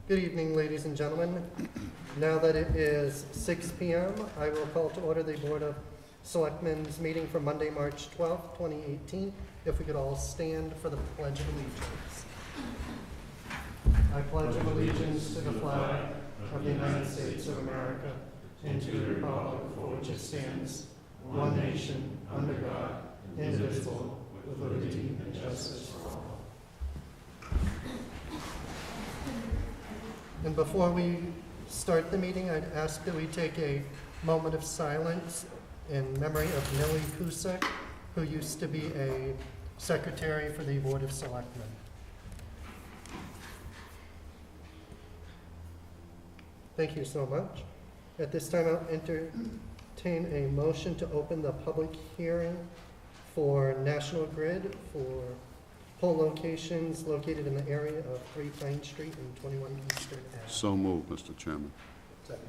Good evening, ladies and gentlemen. Now that it is 6 p.m., I will call to order the Board of Selectmen's meeting for Monday, March 12th, 2018. If we could all stand for the Pledge of Allegiance. I pledge allegiance to the flag of the United States of America and to the republic for which it stands, one nation, under God, indivisible, with liberty and justice for all. And before we start the meeting, I'd ask that we take a moment of silence in memory of Millie Cusick, who used to be a secretary for the Board of Selectmen. Thank you so much. At this time, I'll entertain a motion to open the public hearing for National Grid for pole locations located in the area of 3 Pine Street and 21 Eastern Ave. So moved, Mr. Chairman. Second.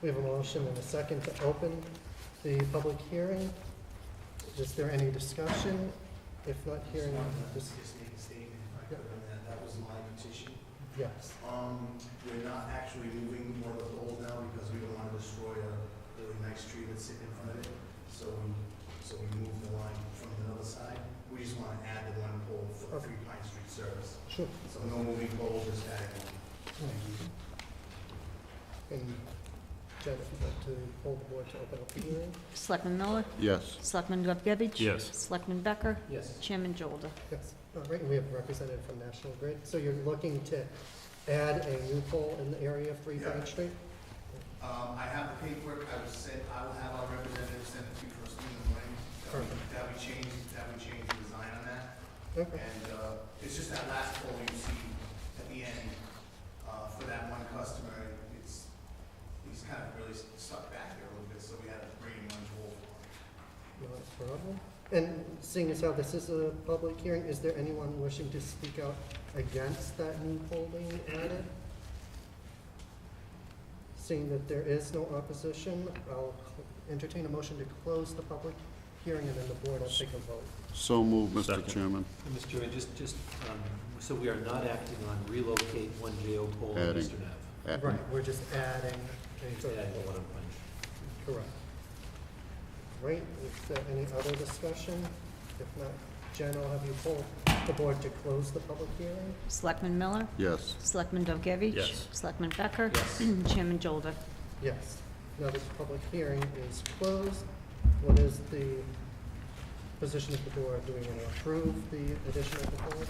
We have a motion and a second to open the public hearing. Is there any discussion? If not hearing, Just make a statement, if I could, on that. That was my petition. yes. We're not actually moving one of the poles now because we don't want to destroy a really nice tree that's sitting in front of it. So we moved the line from the other side. We just want to add the one pole for 3 Pine Street service. Sure. So no moving poles, just adding one. And Jen, if you'd like to hold the board to open up the hearing. Selectman Miller? Yes. Selectman Dovgevich? Yes. Selectman Becker? Yes. Chairman Jolda? Yes. All right, and we have a representative from National Grid. So you're looking to add a new pole in the area of 3 Pine Street? I have the paperwork. I will have our representative send it to you first thing in the morning. Perfect. That we change the design on that. Okay. And it's just that last pole you see at the end, for that one customer, he's kind of really stuck back there a little bit, so we had to bring him one pole for him. No problem. And seeing as how this is a public hearing, is there anyone wishing to speak out against that new pole being added? Seeing that there is no opposition, I'll entertain a motion to close the public hearing, and then the board will take a vote. So moved, Mr. Second. Chairman. Mr. Chairman, so we are not acting on relocate one JO pole in Adding. Eastern Ave. Add- Right, we're just adding a Just third adding the pole. one on Pine Street. Correct. Right, is there any other discussion? If not, Jen, I'll have you poll the board to close the public hearing. Selectman Miller? Yes. Selectman Dovgevich? Yes. Selectman Becker? Yes. Chairman Jolda? Yes. Now this public hearing is closed. What is the position of the board? Do we want to approve the addition of the pole?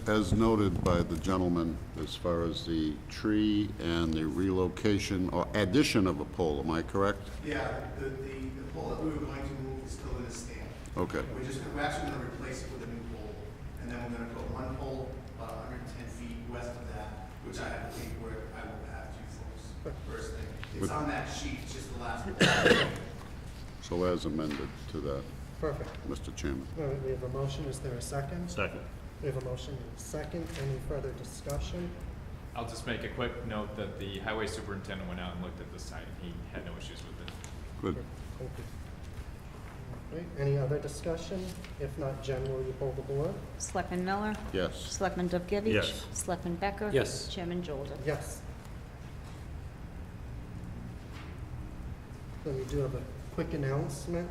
As noted by the gentleman, as far as the tree and the relocation or addition of a pole, am I correct? Yeah, the pole that we were going to move is still in the stand. Okay. We're actually gonna replace it with a new pole, and then we're gonna put one pole about 110 feet west of that, which I have to think where I will have to you folks first thing. It's on that sheet, it's just the last one. So as amended to that, Perfect. Mr. Chairman. All right, we have a motion. Is there a second? Second. We have a motion and a second. Any further discussion? I'll just make a quick note that the highway superintendent went out and looked at the site, and he had no issues with it. Good. Thank you. All right, any other discussion? If not, Jen, will you poll the board? Selectman Miller? Yes. Selectman Dovgevich? Yes. Selectman Becker? Yes. Chairman Jolda? Yes. Then we do have a quick announcement.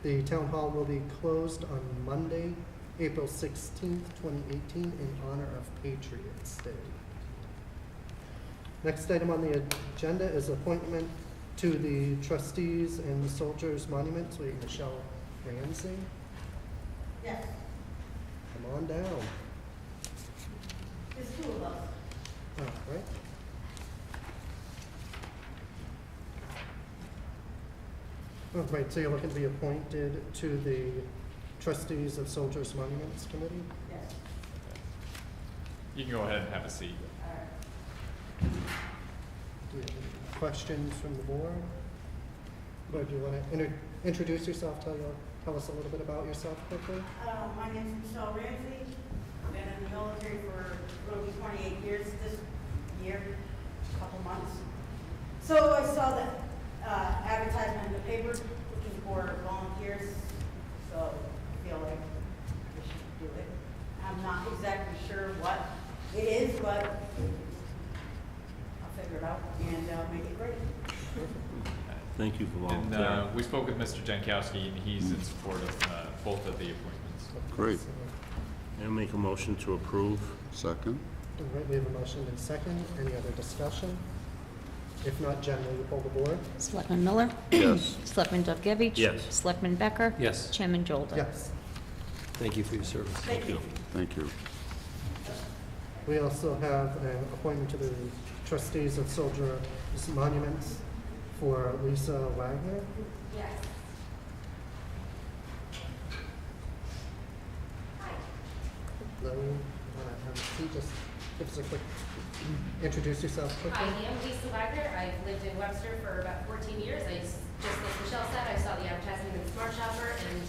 The town hall will be closed on Monday, April 16th, 2018, in honor of Patriots' Day. Next item on the agenda is appointment to the trustees and soldiers monuments. We have Michelle Ramsey. Yes, Come on down. there's 2 of us. All right. All right, so you're looking to be appointed to the trustees of Soldiers Monuments Committee? Yes. You can go ahead and have a seat. All right. Do you have any questions from the board? Or do you want to introduce yourself, tell us a little bit about yourself quickly? My name's Michelle Ramsey. I've been in the military for it'll be 28 years this year, a couple months. So I saw the advertisement in the paper looking for volunteers, so I feel like we should do it. I'm not exactly sure what it is, but Thank you for And volunteering. we spoke with Mr. Jankowski, and he's in support of both of the appointments. Great. I'll make a motion to approve. Second? All right, we have a motion and second. Any other discussion? If not, Jen, will you poll the board? Selectman Miller? Yes. Selectman Dovgevich? Yes. Selectman Becker? Yes, Chairman Jolda? Yes. thank you for your service. Thank you. Thank you. We also have an appointment to the trustees of soldier monuments for Lisa Wagner. Yes. Hello, have a seat, just give us a quick, introduce yourself Hi, quickly. I'm Lisa Wagner. I've lived in Webster for about 14 years. Just like Michelle said, I saw the advertisement in Smart Shopper, and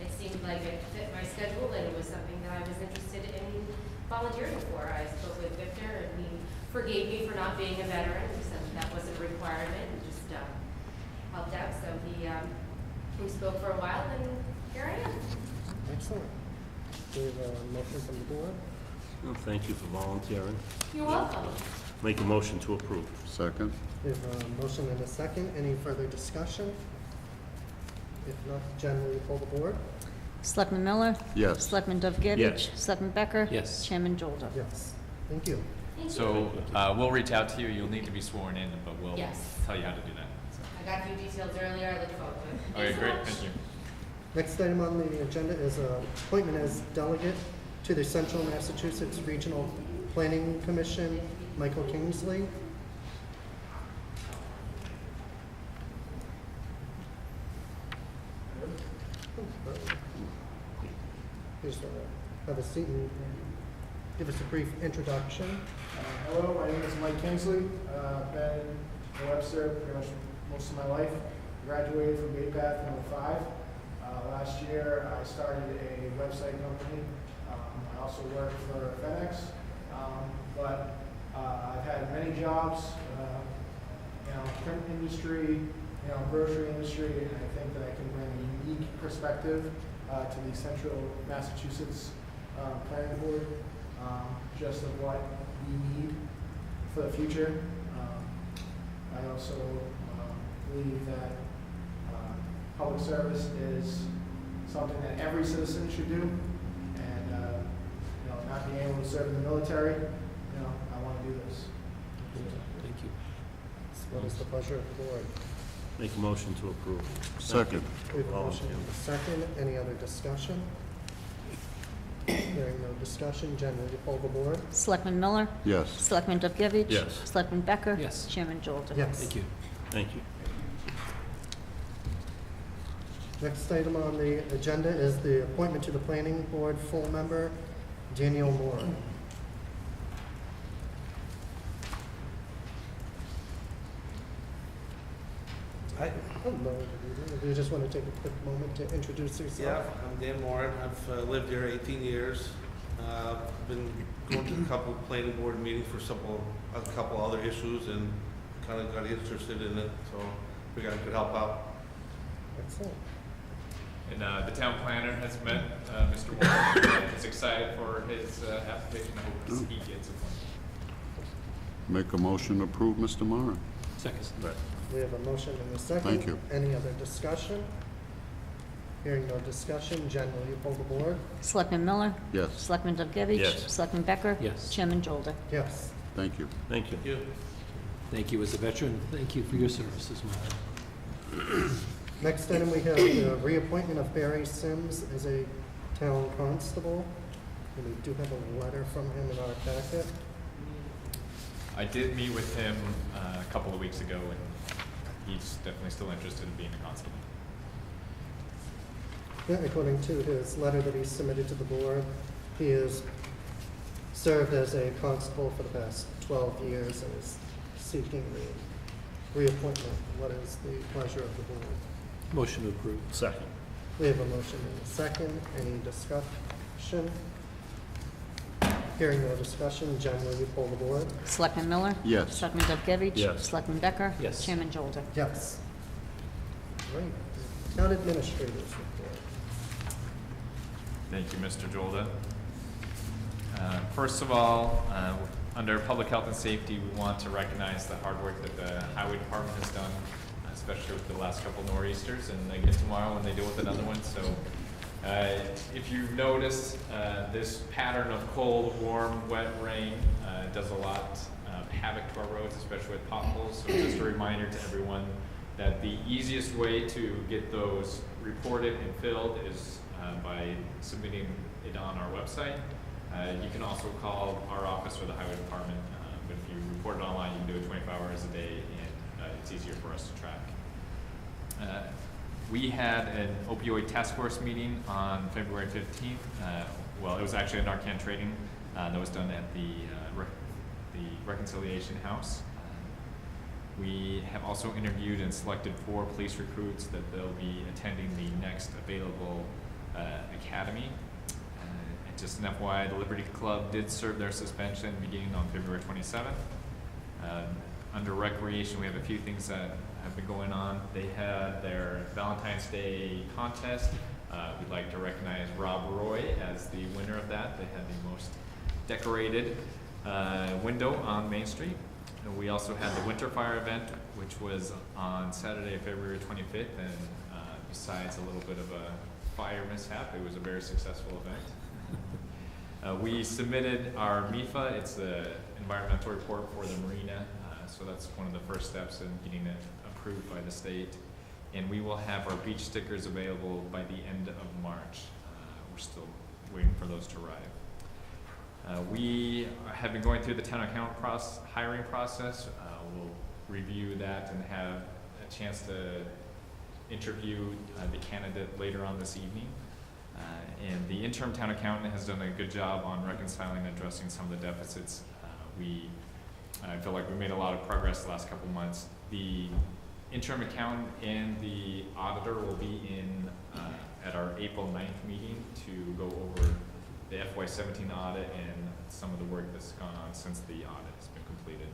it seemed like it fit my schedule, and it was something that I was interested in volunteering for. I spoke with Victor, and he forgave me for not being a veteran. He said that wasn't a requirement, and just helped out. So we spoke for a while, and here I am. Excellent. We have a motion from the board. Well, thank you for volunteering. You're welcome. Make a motion to approve. Second? We have a motion and a second. Any further discussion? If not, Jen, will you poll the board? Selectman Miller? Yes. Selectman Dovgevich? Yes. Selectman Becker? Yes. Chairman Jolda? Yes. Thank you. Thank you. So we'll reach out to you. You'll need to be sworn in, but we'll Yes. tell you how to do that. So. I got a few details earlier. I look forward to it. Okay, Thanks so great. much. Thank you. Next item on the agenda is appointment as delegate to the Central Massachusetts Regional Planning Commission, Michael Kingsley. Please have a seat and give us a brief introduction. Hello, my name is Mike Kingsley. Been in Webster pretty much most of my life. Graduated from Bay Path in '05. Last year, I started a website company. I also worked for FedEx. But I've had many jobs, print industry, grocery industry, and I think that I can bring a unique perspective to the Central Massachusetts Planning Board, just of what we need for the future. I also believe that public service is something that every citizen should do, and not being able to serve in the military, I want to do this. Thank you. What is the pleasure of the board? Make a motion to approve. Second? We have a motion and a second. Any other discussion? Hearing no discussion, Jen, will you poll the board? Selectman Miller? Yes. Selectman Dovgevich? Yes. Selectman Becker? Yes. Chairman Jolda? Yes. Thank you. Thank you. Next item on the agenda is the appointment to the planning board full member, Daniel Moore. Hi. Hello, do you just want to take a quick moment to introduce Yeah, yourself? I'm Dan Moran. I've lived here 18 years. Been going to a couple planning board meetings for a couple other issues and kind of got interested in it, so figured I could help out. Excellent. And the town planner has met Mr. Moore and is excited for his application. I hope he gets appointed. Make a motion to approve, Mr. Moran. Second. We have a motion and a second. Thank you. Any other discussion? Hearing no discussion, Jen, will you poll the board? Selectman Miller? Yes. Selectman Dovgevich? Yes. Selectman Becker? Yes. Chairman Jolda? Yes. Thank you. Thank you. Thank you. Thank you as a veteran. Thank you for your service as well. Next item, we have the reappointment of Barry Sims as a town constable. And we do have a letter from him in our packet. I did meet with him a couple of weeks ago, and he's definitely still interested in being a constable. Yeah, according to his letter that he submitted to the board, he has served as a constable for the past 12 years and is seeking the reappointment. What is the pleasure of the board? Motion to approve. Second. We have a motion and a second. Any discussion? Hearing no discussion, Jen, will you poll the board? Selectman Miller? Yes. Selectman Dovgevich? Yes. Selectman Becker? Yes. Chairman Jolda? Yes. Great. Town administrators report. Thank you, Mr. Jolda. First of all, under public health and safety, we want to recognize the hard work that the highway department has done, especially with the last couple nor'easters, and again tomorrow when they deal with another one. So if you notice, this pattern of cold, warm, wet rain does a lot of havoc to our roads, especially with potholes. So just a reminder to everyone that the easiest way to get those reported and filled is by submitting it on our website. You can also call our office or the highway department, but if you report it online, you can do it 24 hours a day, and it's easier for us to track. We had an opioid task force meeting on February 15th. Well, it was actually a Narcan training that was done at the Reconciliation House. We have also interviewed and selected 4 police recruits that they'll be attending the next available academy. And just an FYI, the Liberty Club did serve their suspension beginning on February 27th. Under recreation, we have a few things that have been going on. They had their Valentine's Day contest. We'd like to recognize Rob Roy as the winner of that. They had the most decorated window on Main Street. And we also had the Winter Fire event, which was on Saturday, February 25th, and besides a little bit of a fire mishap, it was a very successful event. We submitted our MIFA, it's the environmental report for the marina, so that's one of the first steps in getting it approved by the state. And we will have our beach stickers available by the end of March. We're still waiting for those to arrive. We have been going through the town accountant hiring process. We'll review that and have a chance to interview the candidate later on this evening. And the interim town accountant has done a good job on reconciling and addressing some of the deficits. I feel like we made a lot of progress the last couple months. The interim accountant and the auditor will be in at our April 9th meeting to go over the FY17 audit and some of the work that's gone on since the audit has been completed.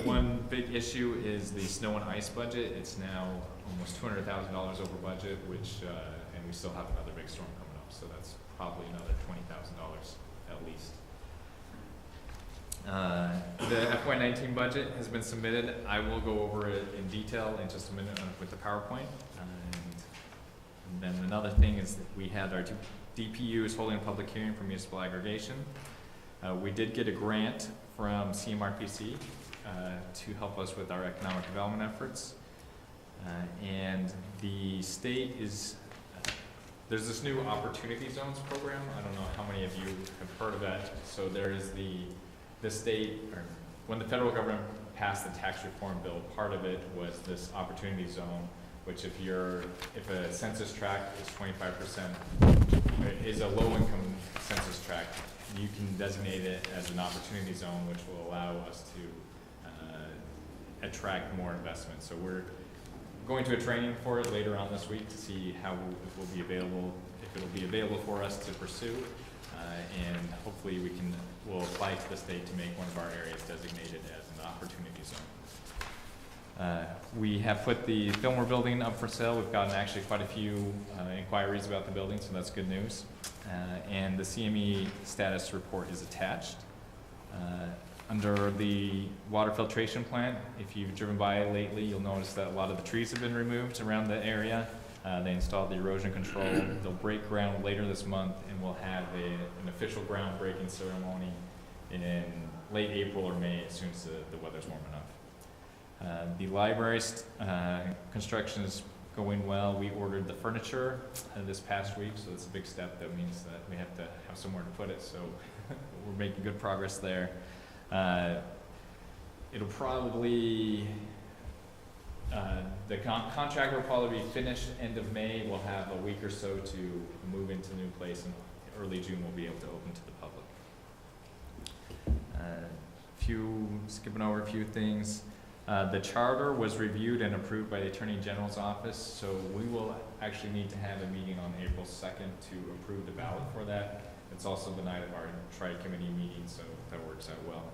One big issue is the snow and ice budget. It's now almost $200,000 over budget, which and we still have another big storm coming up, so that's probably another $20,000 at least. The FY19 budget has been submitted. I will go over it in detail in just a minute with the PowerPoint. And then another thing is that we had our DPUs holding a public hearing for municipal aggregation. We did get a grant from CMRPC to help us with our economic development efforts. And the state is, there's this new Opportunity Zones program. I don't know how many of you have heard of that. So there is the state, or when the federal government passed the tax reform bill, part of it was this Opportunity Zone, which if a census tract is 25%, is a low-income census tract, you can designate it as an opportunity zone, which will allow us to attract more investment. So we're going to a training for it later on this week to see how it will be available, if it will be available for us to pursue, and hopefully we'll apply to the state to make one of our areas designated as an opportunity zone. We have put the Fillmore building up for sale. We've gotten actually quite a few inquiries about the building, so that's good news. And the CME status report is attached. Under the water filtration plant, if you've driven by lately, you'll notice that a lot of the trees have been removed around the area. They installed the erosion control. They'll break ground later this month, and we'll have an official groundbreaking ceremony in late April or May as soon as the weather's warm enough. The library's construction is going well. We ordered the furniture this past week, so it's a big step. That means that we have to have somewhere to put it, so we're making good progress there. It'll probably, the contractor will probably be finished end of May. We'll have a week or so to move into the new place, and early June we'll be able to open to the public. Skipping over a few things. The charter was reviewed and approved by the Attorney General's office, so we will actually need to have a meeting on April 2nd to approve the ballot for that. It's also the night of our tri-committee meeting, so that works out well.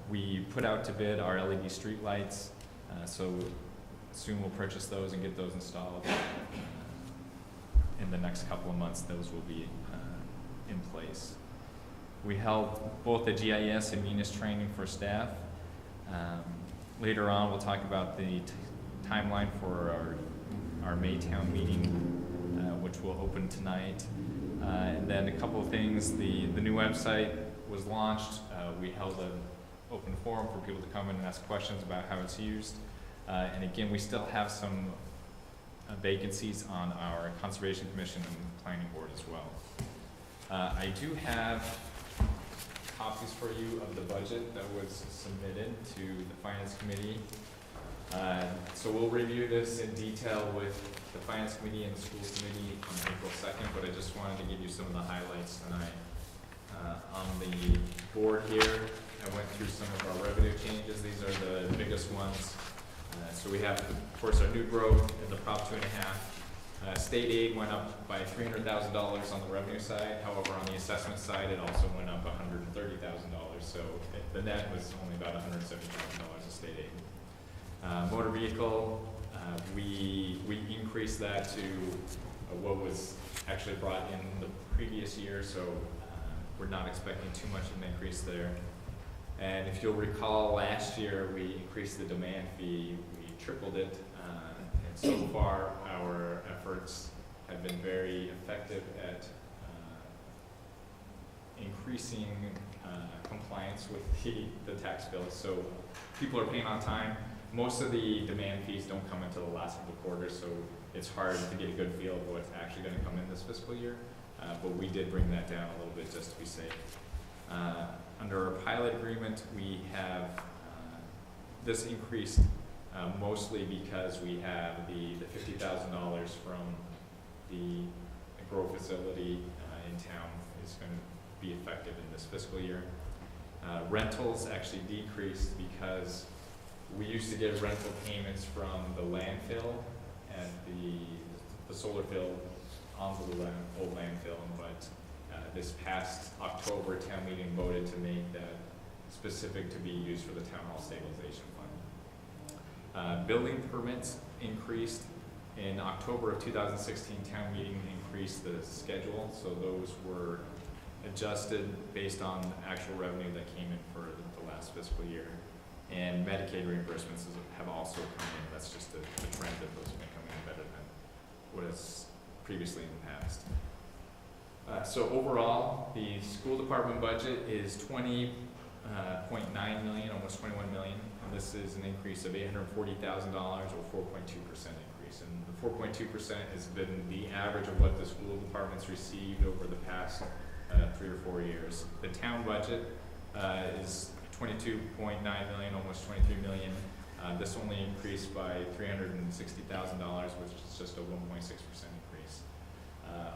We put out to bid our LED street lights, so soon we'll purchase those and get those installed. In the next couple of months, those will be in place. We held both the GIS and Munis training for staff. Later on, we'll talk about the timeline for our Maytown meeting, which will open tonight. And then a couple of things, the new website was launched. We held an open forum for people to come in and ask questions about how it's used. And again, we still have some vacancies on our Conservation Commission and Planning Board as well. I do have copies for you of the budget that was submitted to the Finance Committee. So we'll review this in detail with the Finance Committee and the School Committee on April 2nd, but I just wanted to give you some of the highlights tonight. On the board here, I went through some of our revenue changes. These are the biggest ones. So we have, of course, our new growth in the Prop 2.5. State aid went up by $300,000 on the revenue side. However, on the assessment side, it also went up $130,000. So the net was only about $170,000 of state aid. Motor vehicle, we increased that to what was actually brought in the previous year. So we're not expecting too much of an increase there. And if you'll recall, last year we increased the demand fee, we tripled it, and so far our efforts have been very effective at increasing compliance with the tax bill. So people are paying on time. Most of the demand fees don't come until the last of the quarter, so it's hard to get a good feel of what's actually going to come in this fiscal year. But we did bring that down a little bit just to be safe. Under our pilot agreement, we have this increased mostly because we have the $50,000 from the grow facility in town is going to be effective in this fiscal year. Rentals actually decreased because we used to get rental payments from the landfill at the solar field onto the old landfill, but this past October, town meeting voted to make that specific to be used for the town hall stabilization fund. Building permits increased. In October of 2016, town meeting increased the schedule, so those were adjusted based on actual revenue that came in for the last fiscal year. And Medicaid reimbursements have also come in. That's just a trend that those have been coming in better than what is previously in the past. So overall, the school department budget is $20.9 million, almost $21 million. And this is an increase of $840,000 or 4.2% increase. And the 4.2% has been the average of what the school departments received over the past 3 or 4 years. The town budget is $22.9 million, almost $23 million. This only increased by $360,000, which is just a 1.6% increase.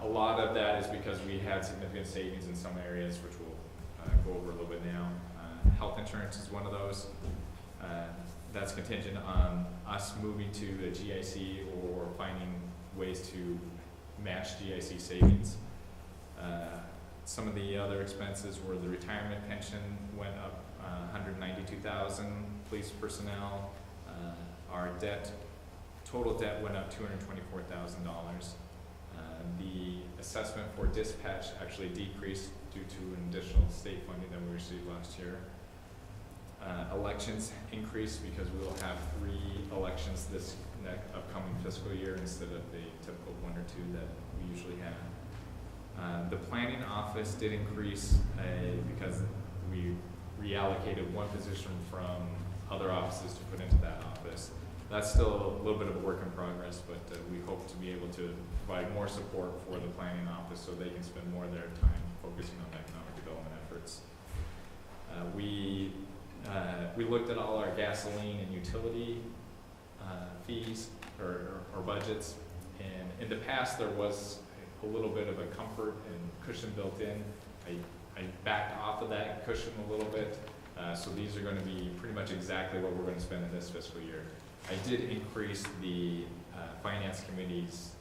A lot of that is because we had significant savings in some areas, which we'll go over a little bit now. Health insurance is one of those. That's contingent on us moving to a GIC or finding ways to match GIC savings. Some of the other expenses were the retirement pension went up $192,000, police personnel. Our total debt went up $224,000. The assessment for dispatch actually decreased due to an additional state funding that we received last year. Elections increased because we will have 3 elections this upcoming fiscal year instead of the typical 1 or 2 that we usually have. The planning office did increase because we reallocated 1 position from other offices to put into that office. That's still a little bit of a work in progress, but we hope to be able to provide more support for the planning office so they can spend more of their time focusing on economic development efforts. We looked at all our gasoline and utility fees or budgets, and in the past there was a little bit of a comfort and cushion built in. I backed off of that cushion a little bit, so these are going to be pretty much exactly what we're going to spend in this fiscal year. I did increase the Finance Committee's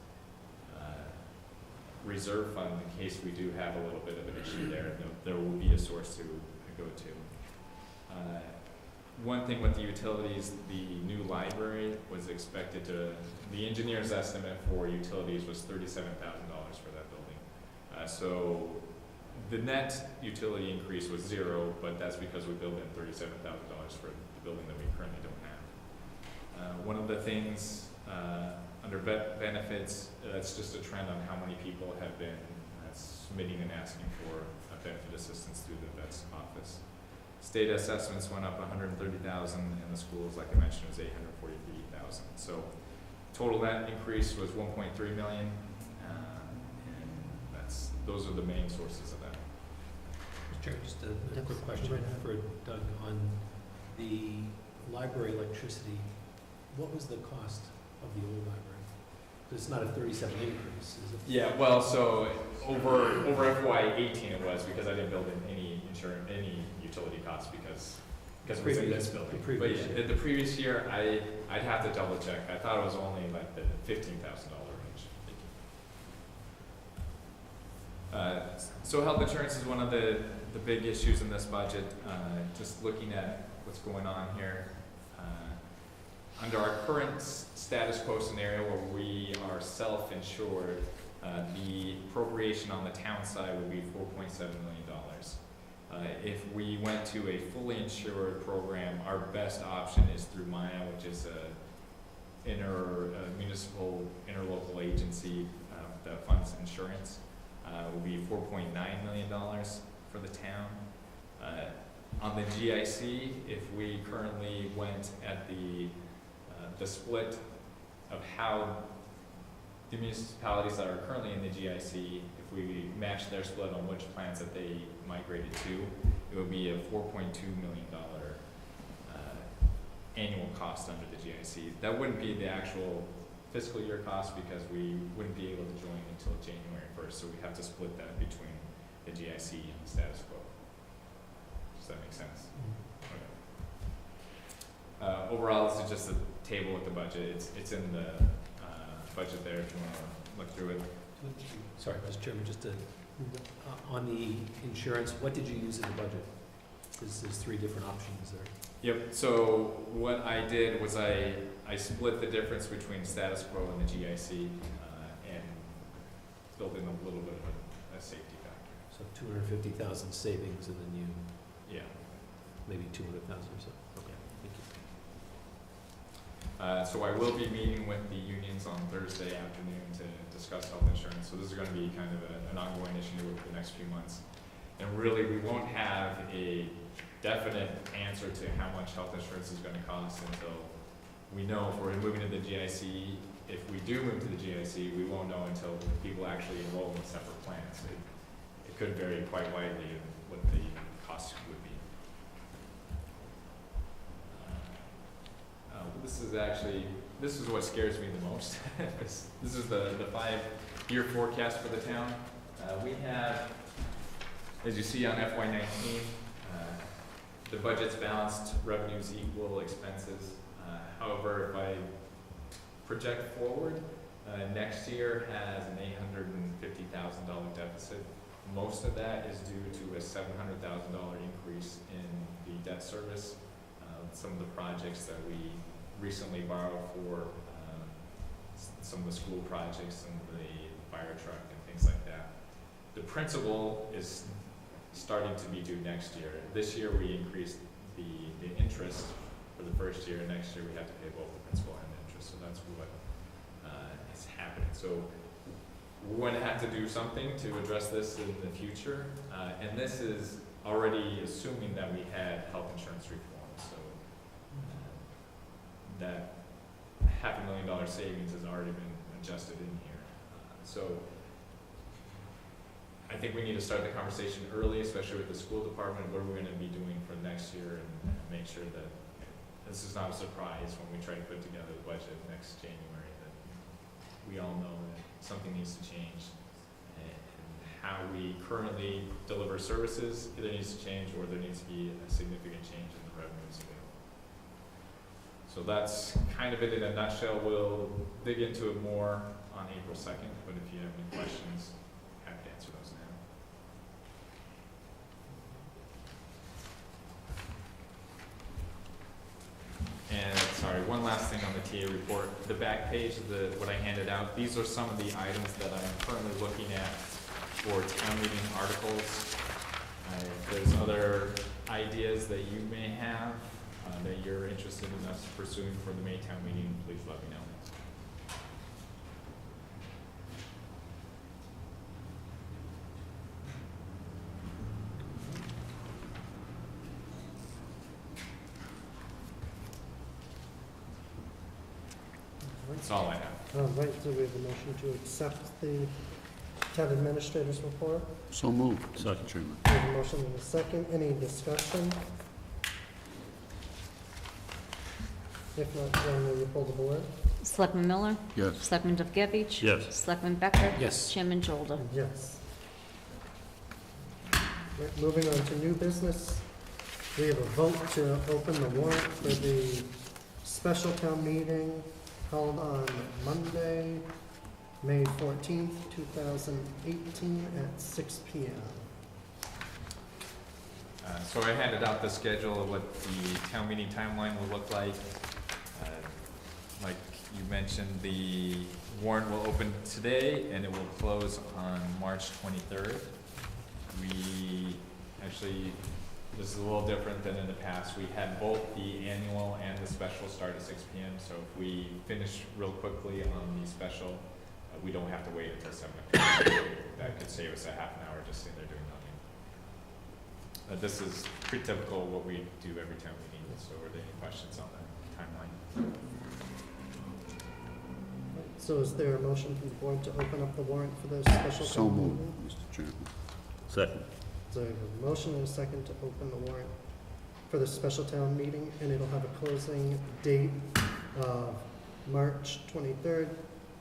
reserve fund in case we do have a little bit of an issue there. There will be a source to go to. One thing with the utilities, the new library was expected to, the engineer's estimate for utilities was $37,000 for that building. So the net utility increase was 0, but that's because we built in $37,000 for the building that we currently don't have. One of the things under benefits, that's just a trend on how many people have been submitting and asking for benefit assistance through the vet's office. State assessments went up 130,000, and the schools, like I mentioned, was 843,000. So total net increase was 1.3 million, and those are the main sources of that. Mr. Chair, just a Yes, quick question go right ahead. for Doug on the library electricity. What was the cost of the old library? It's not a 37 increase, is it? Yeah, well, so over FY18 it was, because I didn't build in any any utility costs because it was in this building. The previous But year. the previous year, I'd have to double check. I thought it was only like the $15,000 range. So health insurance is one of the big issues in this budget. Just looking at what's going on here. Under our current status quo scenario where we are self-insured, the appropriation on the town side would be $4.7 million. If we went to a fully insured program, our best option is through Maya, which is a municipal interlocal agency that funds insurance. Would be $4.9 million for the town. On the GIC, if we currently went at the split of how the municipalities that are currently in the GIC, if we match their split on which plans that they migrated to, it would be a $4.2 million annual cost under the GIC. That wouldn't be the actual fiscal year cost because we wouldn't be able to join until January 1st, so we have to split that between the GIC and the status quo. Does that make sense? Okay. Overall, this is just a table with the budget. It's in the budget there if you want to look through it. Sorry, Mr. Chairman, just on the insurance, what did you use in the budget? There's three different options there. Yep, so what I did was I split the difference between status quo and the GIC and built in a little bit of a safety factor. So 250,000 savings, and then you Yeah. maybe 200,000 or so. Okay, thank you. So I will be meeting with the unions on Thursday afternoon to discuss health insurance. So this is going to be kind of an ongoing issue over the next few months. And really, we won't have a definite answer to how much health insurance is going to cost until we know if we're moving to the GIC. If we do move to the GIC, we won't know until people actually enroll in separate plans. It could vary quite widely in what the cost would be. This is what scares me the most. This is the 5-year forecast for the town. We have, as you see on FY19, the budget's balanced, revenues equal expenses. However, if I project forward, next year has an $850,000 deficit. Most of that is due to a $700,000 increase in the debt service. Some of the projects that we recently borrowed for, some of the school projects and the fire truck and things like that. The principal is starting to be due next year. This year we increased the interest for the first year, and next year we have to pay both the principal and the interest. So that's what is happening. So we're going to have to do something to address this in the future, and this is already assuming that we had health insurance reform. So that $500,000 savings has already been adjusted in here. So I think we need to start the conversation early, especially with the school department, what are we going to be doing for next year, and make sure that this is not a surprise when we try to put together the budget next January, that we all know that something needs to change, and how we currently deliver services either needs to change, or there needs to be a significant change in the revenues available. So that's kind of it in a nutshell. We'll dig into it more on April 2nd, but if you have any questions, happy to answer those now. And sorry, one last thing on the TA report. The back page of what I handed out, these are some of the items that I'm currently looking at for town meeting articles. If there's other ideas that you may have, that you're interested in us pursuing for the Maytown meeting, please let me know. That's all I have. All right, so we have a motion to accept the town administrator's report. So moved, Second. Mr. Chairman. We have a motion and a second. Any discussion? If not, Jen, will you pull the board? Selectman Miller? Yes. Selectman Dovgevich? Yes. Selectman Becker? Yes. Chairman Jolda? Yes. Right, moving on to new business. We have a vote to open the warrant for the special town meeting held on Monday, May 14th, 2018 at 6 PM. So I handed out the schedule of what the town meeting timeline will look like. Like you mentioned, the warrant will open today and it will close on March 23rd. We actually, this is a little different than in the past. We had both the annual and the special start at 6 PM. So if we finish real quickly on the special, we don't have to wait until 7 o'clock. That could save us a half an hour just sitting there doing nothing. This is pretty typical of what we do every town meeting. So are there any questions on the timeline? So is there a motion from the board to open up the warrant for the special So town moved, meeting? Mr. Chairman. Second. So I have a motion and a second to open the warrant for the special town meeting, and it'll have a closing date of March 23rd,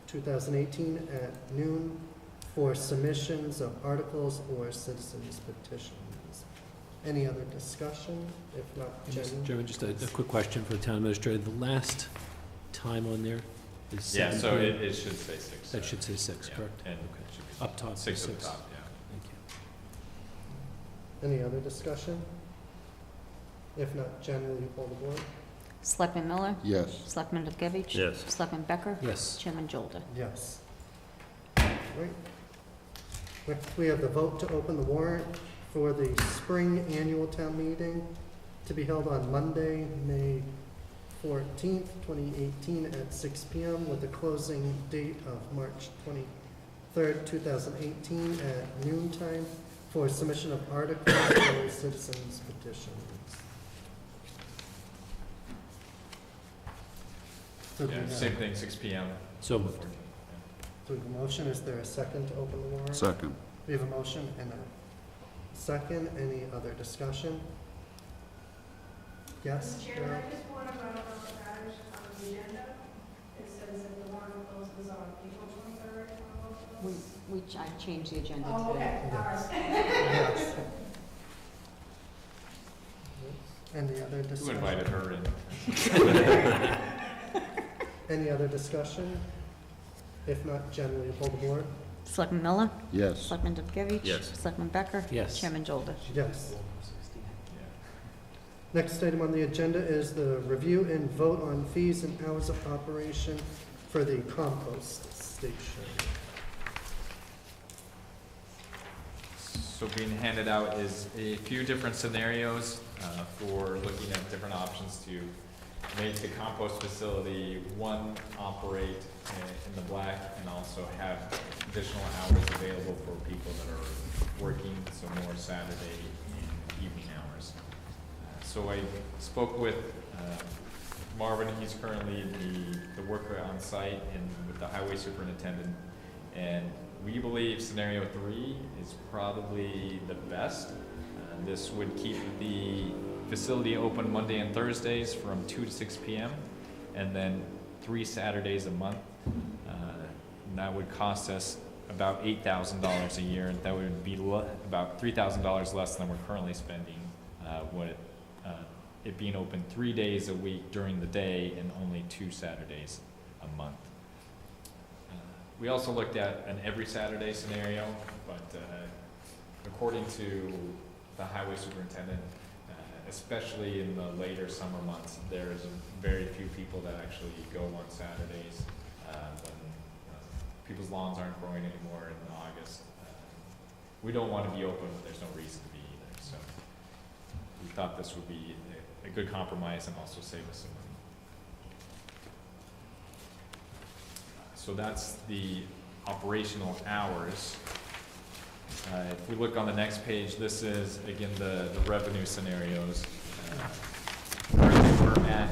2018 at noon for submissions of articles or citizens petitions. Any other discussion? If not, Jen? Chairman, just a quick question for the town administrator. The last time on there is Yeah, 7 so PM? it should say 6. That should say 6, Yeah, correct? And Okay. it should be Up top, 6 at the 6. top, yeah. Thank you. Any other discussion? If not, Jen, will you pull the board? Selectman Miller? Yes. Selectman Dovgevich? Yes. Selectman Becker? Yes. Chairman Jolda? Yes. Right. Next, we have the vote to open the warrant for the spring annual town meeting to be held on Monday, May 14th, 2018 at 6 PM with a closing date of March 23rd, 2018 at noon time for submission of articles or citizens petitions. So do we Yeah, have- same thing, 6 PM. So moved. 14th, So we have a motion, is there a second to open the warrant? Second. We have a motion and a second. Any other discussion? Yes? Mr. Chairman, I just want to run over the matters on the agenda. It says that the warrant closes on April 23rd. I changed the agenda Oh, today. okay, all right. Yes. Any other Who discussion? invited her in? Any other discussion? If not, Jen, will you pull the board? Selectman Miller? Yes. Selectman Dovgevich? Yes. Selectman Becker? Yes. Chairman Jolda? Yes. Yeah. Next item on the agenda is the review and vote on fees and hours of operation for the compost station. So being handed out is a few different scenarios for looking at different options to make the compost facility, one, operate in the black and also have additional hours available for people that are working, so more Saturday and evening hours. So I spoke with Marvin, he's currently the worker on site, and with the highway superintendent, and we believe scenario 3 is probably the best. This would keep the facility open Monday and Thursdays from 2 to 6 PM, and then 3 Saturdays a month. And that would cost us about $8,000 a year, and that would be about $3,000 less than we're currently spending, it being open 3 days a week during the day and only 2 Saturdays a month. We also looked at an every Saturday scenario, but according to the highway superintendent, especially in the later summer months, there's very few people that actually go on Saturdays when people's lawns aren't growing anymore in August. We don't want to be open, but there's no reason to be either. So we thought this would be a good compromise and also save us some money. So that's the operational hours. If we look on the next page, this is, again, the revenue scenarios. Currently, we're at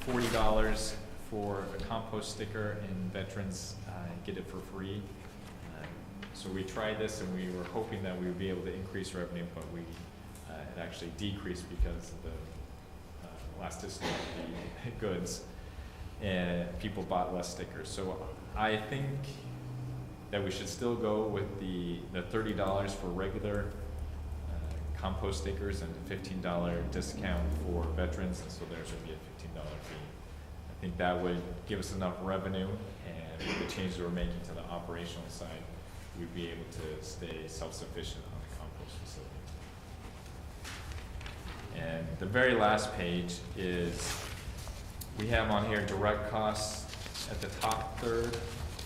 $40 for a compost sticker, and veterans get it for free. So we tried this, and we were hoping that we would be able to increase revenue, but it actually decreased because of the elasticity of the goods, and people bought less stickers. So I think that we should still go with the $30 for regular compost stickers and a $15 discount for veterans, and so there's going to be a $15 fee. I think that would give us enough revenue, and with the changes we're making to the operational side, we'd be able to stay self-sufficient on the compost facility. And the very last page is, we have on here direct costs at the top third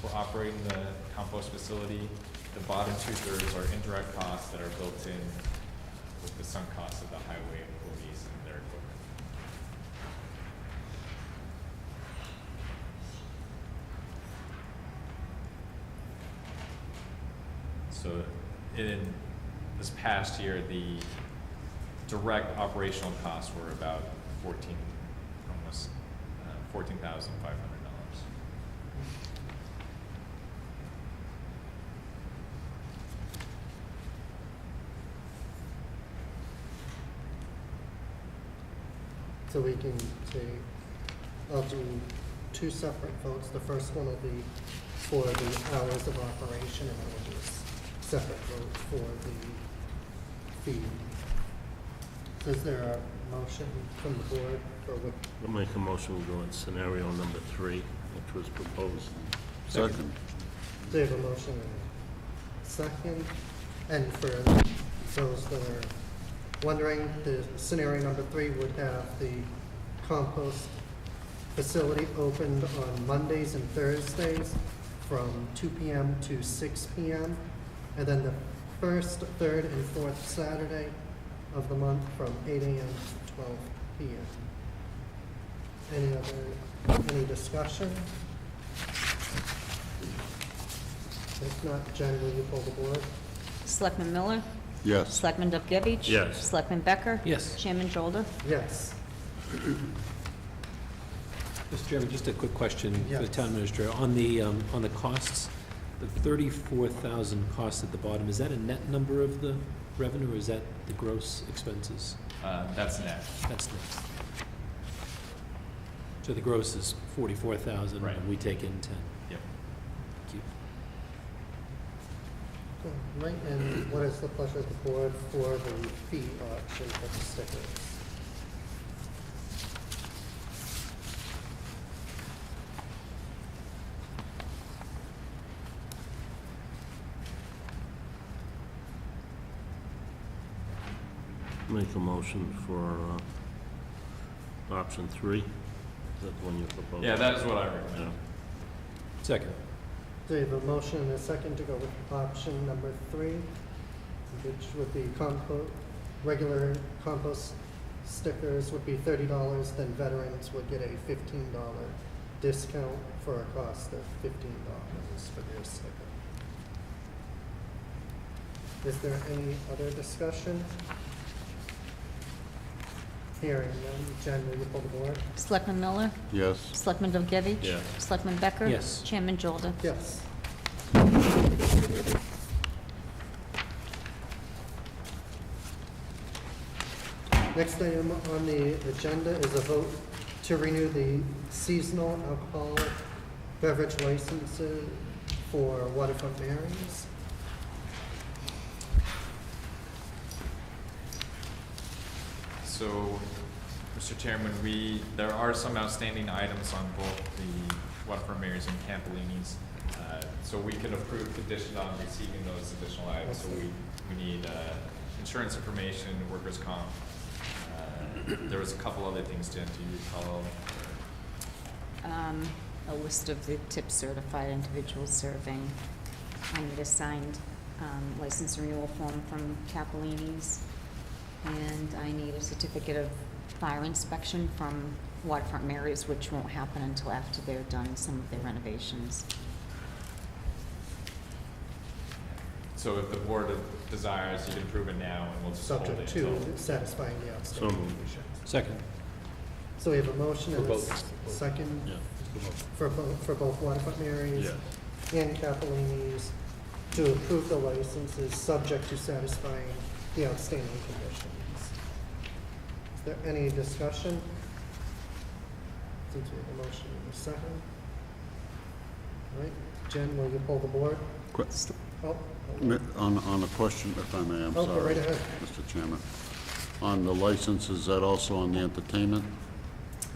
for operating the compost facility. The bottom 2/3 are indirect costs that are built in with the sunk costs of the highway employees and their equipment. So in this past year, the direct operational costs were about almost $14,500. So we can take, I'll do two separate votes. The first one will be for the hours of operation, and then we'll do a separate vote for the fee. So is there a motion from the board for what? I'll make a motion, we go in scenario number 3, which was proposed. Second. They have a motion and a second. And for those that are wondering, the scenario number 3 would have the compost facility opened on Mondays and Thursdays from 2 p.m. to 6 p.m. And then the first, third, and fourth Saturday of the month from 8 a.m. to 12 p.m. Any discussion? If not, Jen, will you pull the board? Selectman Miller? Yes. Selectman Dubkevich? Yes. Selectman Becker? Yes. Chairman Jolder? Yes. Mr. Chairman, just a quick question for the Yes. town administrator. On the costs, the 34,000 costs at the bottom, is that a net number of the revenue, or is that the gross expenses? That's net. That's net. So the gross is 44,000, Right. and we take in 10. Yep. Thank you. Right, and what is the pleasure of the board for the fee auction for the stickers? Make a motion for option 3. Is that the one you proposed? Yeah, that is what I recommend. Yeah. Second. So you have a motion and a second to go with option number 3, which would be regular compost stickers would be $30, then veterans would get a $15 discount for a cost of $15 for their sticker. Is there any other discussion? Hearing none, Jen, will you pull the board? Selectman Miller? Yes. Selectman Dubkevich? Yes. Selectman Becker? Yes. Chairman Jolder? Yes. Next item on the agenda is a vote to renew the seasonal alcoholic beverage licenses for Waterfront Mary's. So, Mr. Chairman, there are some outstanding items on both the Waterfront Mary's and Campolini's. So we can approve conditioned on receiving those additional items. So we need insurance information, workers' comp. There was a couple other things, Jen, do you recall? A list of the tip certified individuals serving. I need a signed license renewal form from Capellini's. And I need a certificate of fire inspection from Waterfront Marys, which won't happen until after they're done some of their renovations. So if the board desires, you can approve it now, and we'll just hold it Subject to until. satisfying the outstanding So moved. conditions. Second. So we have a motion and For a both. second Yeah. for both Waterfront Marys Yeah. and Capellini's to approve the licenses, subject to satisfying the outstanding conditions. Is there any discussion? Since we have a motion and a second. All right, Jen, will you pull the board? Quick. Oh, On a question, if I may, I'm Oh, sorry. go right ahead. Mr. Chairman. On the license, is that also on the entertainment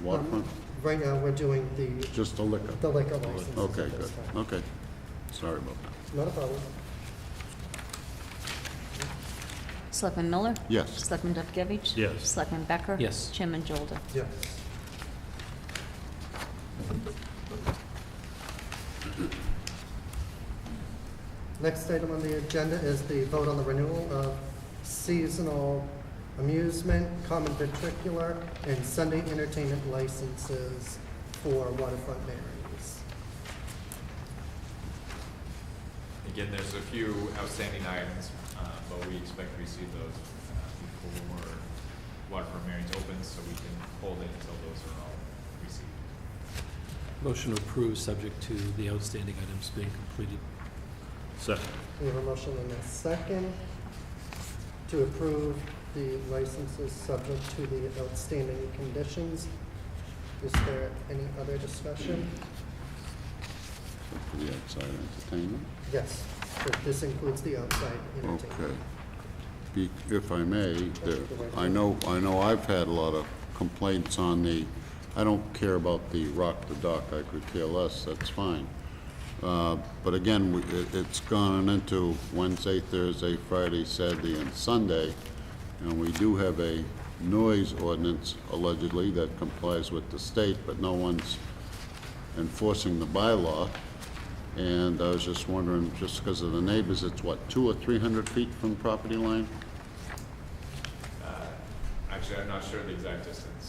waterfront? right now, we're doing Just the liquor? the liquor licenses Okay, at this good. time. Okay. Sorry about that. Not a problem. Selectman Miller? Yes. Selectman Dubkevich? Yes. Selectman Becker? Yes. Chairman Jolda? Yes. Next item on the agenda is the vote on the renewal of seasonal amusement, common vitricular, and Sunday entertainment licenses for Waterfront Marys. Again, there's a few outstanding items, but we expect to receive those before Waterfront Marys opens, so we can hold it until those are all received. Motion to approve, subject to the outstanding items being completed. Second. We have a motion and a second to approve the licenses subject to the outstanding conditions. Is there any other discussion? For the outside entertainment? Yes, so this includes the outside entertainment. Okay. If I may, I know I've had a lot of complaints on I don't care about the rock the dock, I could care less, that's fine. But again, it's gone into Wednesday, Thursday, Friday, Saturday, and Sunday, and we do have a noise ordinance allegedly that complies with the state, but no one's enforcing the bylaw. And I was just wondering, just because of the neighbors, it's what, 200 or 300 feet from the property line? Actually, I'm not sure the exact distance,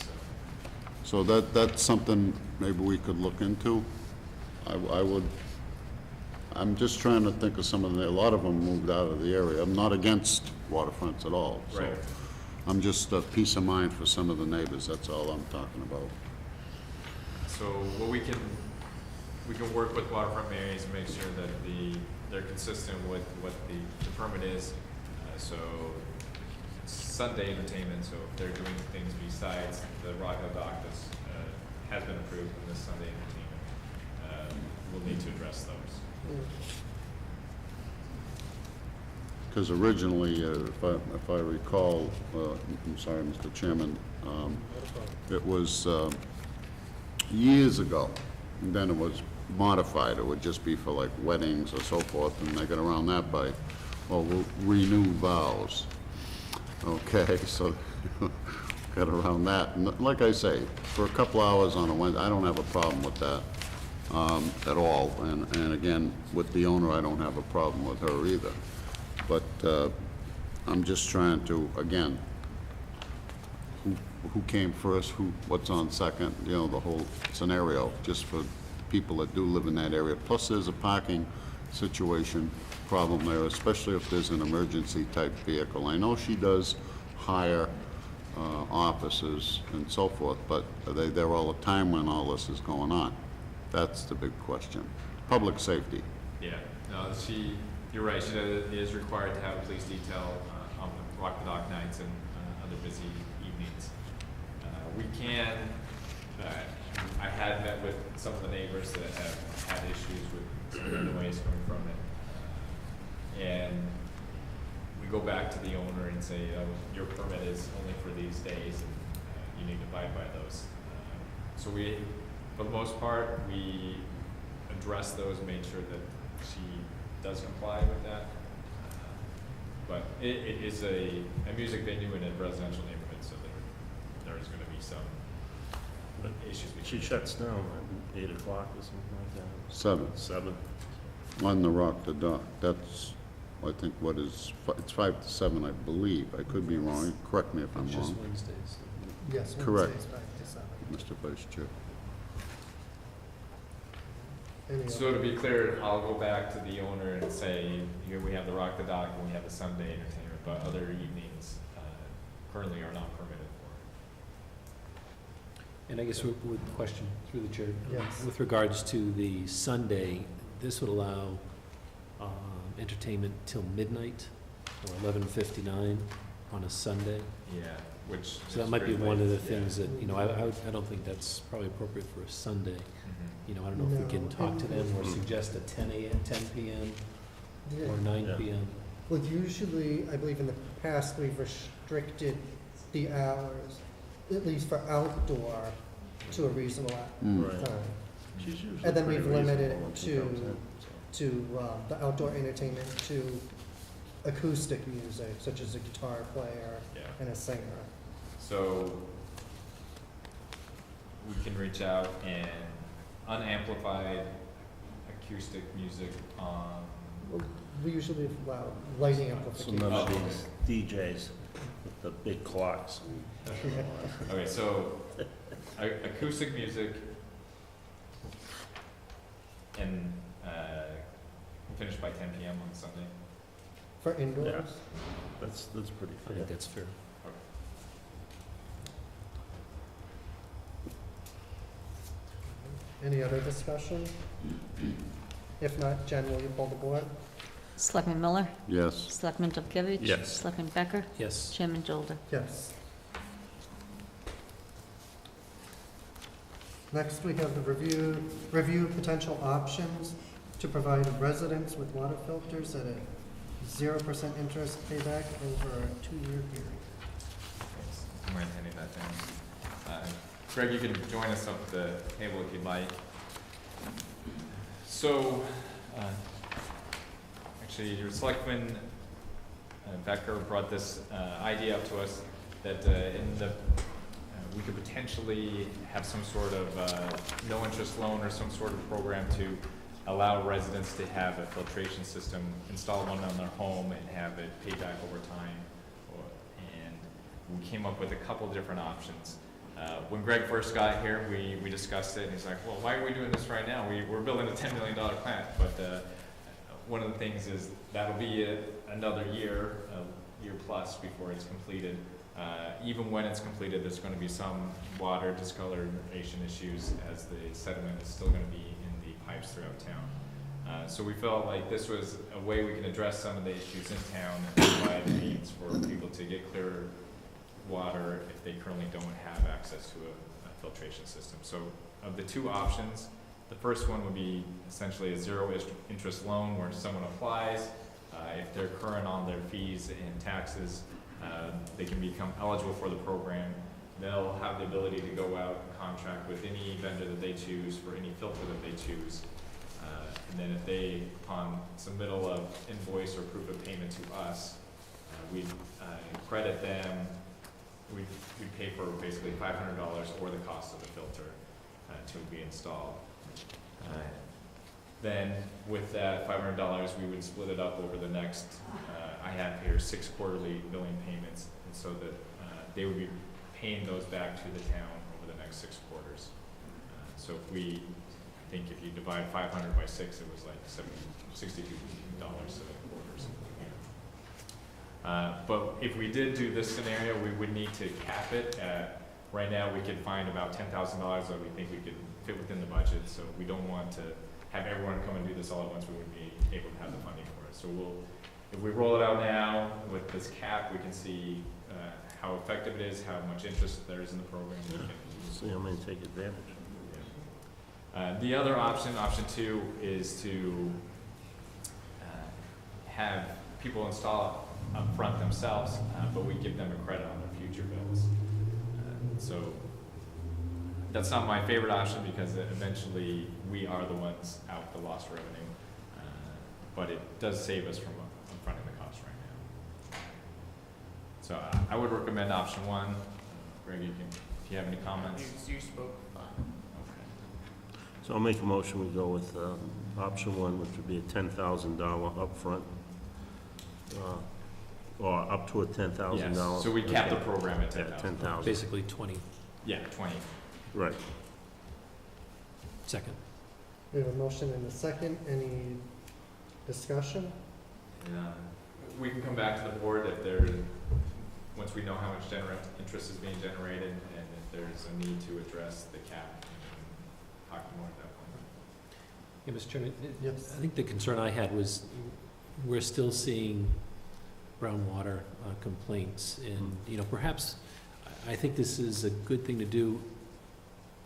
so. So that's something maybe we could look into. I'm just trying to think of some of a lot of them moved out of the area. I'm not against waterfronts at all. So Right. I'm just a peace of mind for some of the neighbors, that's all I'm talking about. So what we can work with Waterfront Marys and make sure that they're consistent with what the permit is. So Sunday entertainment, so if they're doing things besides the Rock the Dock has been approved in this Sunday entertainment, we'll need to address those. Because originally, if I recall, I'm sorry, Mr. Chairman, it was years ago, and then it was modified. It would just be for like weddings or so forth, and they got around that by, well, we'll renew vows. Okay, so got around that. And like I say, for a couple hours on a Wednesday, I don't have a problem with that at all. And again, with the owner, I don't have a problem with her either. But I'm just trying to, again, who came first, what's on second, you know, the whole scenario, just for people that do live in that area. Plus, there's a parking situation problem there, especially if there's an emergency type vehicle. I know she does hire officers and so forth, but are they there all the time when all this is going on? That's the big question. Public safety. Yeah, no, you're right, she is required to have a police detail on the Rock the Dock nights and other busy evenings. We can, I had met with some of the neighbors that have had issues with some of the noise coming from it. And we go back to the owner and say, your permit is only for these days, and you need to abide by those. So for the most part, we address those, make sure that she does comply with that. But it is a music venue in a residential neighborhood, so there's going to be some issues. She shuts down at 8 o'clock or something like that. 7. 7. On the Rock the Dock. That's I think it's 5 to 7, I believe. I could be wrong. Correct me if I'm It's just wrong, Wednesdays. Yes, Correct. Wednesdays, 5 to 7. Mr. Vice Chair. Any So other- to be clear, I'll go back to the owner and say, here we have the Rock the Dock and we have the Sunday entertainment, but other evenings currently are not permitted for. And I guess with the question through the chair. Yes. With regards to the Sunday, this would allow entertainment till midnight or 11:59 on a Sunday. Yeah, which. So that is might be very one of the late, yeah. things that, I don't think that's probably appropriate for a Sunday. Mhm. I don't know if we can No, talk to them or and- suggest a 10 PM Yeah. or 9 Yeah. PM. Well, usually, I believe in the past, we've restricted the hours, at least for outdoor, to a reasonable Right. time. She's usually And then pretty we've limited reasonable when it she comes in, to the outdoor entertainment to acoustic music, such as a guitar player Yeah. and a singer. So we can reach out and unamplified acoustic music on, Well, we usually allow lighting So amplification. none of Oh, these DJs with the big clocks. okay, so acoustic music and finished by 10 PM on Sunday. For indoors? That's pretty I fair. think that's fair. Any other discussion? If not, Jen, will you pull the board? Selectman Miller? Yes. Selectman Dubkevich? Yes. Selectman Becker? Yes. Chairman Jolder? Yes. Next, we have the review potential options to provide residents with water filters at a 0% interest payback over a 2-year period. I'm going to hand you that down. Greg, you can join us up at the table if you'd like. So, actually, your selectman, Becker, brought this idea up to us that we could potentially have some sort of no-interest loan or some sort of program to allow residents to have a filtration system, install one on their home and have it paid back over time. And we came up with a couple different options. When Greg first got here, we discussed it, and he's like, well, why are we doing this right now? We're building a $10 million plant, but one of the things is that'll be another year plus before it's completed. Even when it's completed, there's going to be some water discoloration issues as the sediment is still going to be in the pipes throughout town. So we felt like this was a way we can address some of the issues in town and provide the means for people to get clearer water if they currently don't have access to a filtration system. So of the two options, the first one would be essentially a zero-interest loan where someone applies. If they're current on their fees and taxes, they can become eligible for the program. They'll have the ability to go out and contract with any vendor that they choose for any filter that they choose. And then if they, upon submittal of invoice or proof of payment to us, we'd credit them. We'd pay for basically $500 or the cost of the filter to be installed. Then with that $500, we would split it up over the next, I have here 6 quarterly billing payments, and so that they would be paying those back to the town over the next 6 quarters. So I think if you divide 500 by 6, it was like $62 a quarter. But if we did do this scenario, we would need to cap it. Right now, we could find about $10,000 that we think we could fit within the budget, so we don't want to have everyone come and do this all at once. We wouldn't be able to have the funding for it. So if we roll it out now with this cap, we can see how effective it is, how much interest there is in the program. See how many take advantage. The other option, option 2, is to have people install it up front themselves, but we give them a credit on their future bills. So that's not my favorite option because eventually we are the ones out the lost revenue, but it does save us from fronting the cost right now. So I would recommend option 1. Greg, if you have any comments. You spoke. So I'll make a motion, we go with option 1, which would be a $10,000 upfront Or up to a $10,000? Yes, so we capped the Okay. program at Yeah, 10,000. 10,000. Basically 20. Yeah, 20. Right. Second. We have a motion and a second. Any discussion? We can come back to the board if there, once we know how much interest is being generated, and if there's a need to address the cap, we can talk more at that point. Yeah, Mr. Chairman, Yes. I think the concern I had was we're still seeing brown water complaints, and, you know, perhaps, I think this is a good thing to do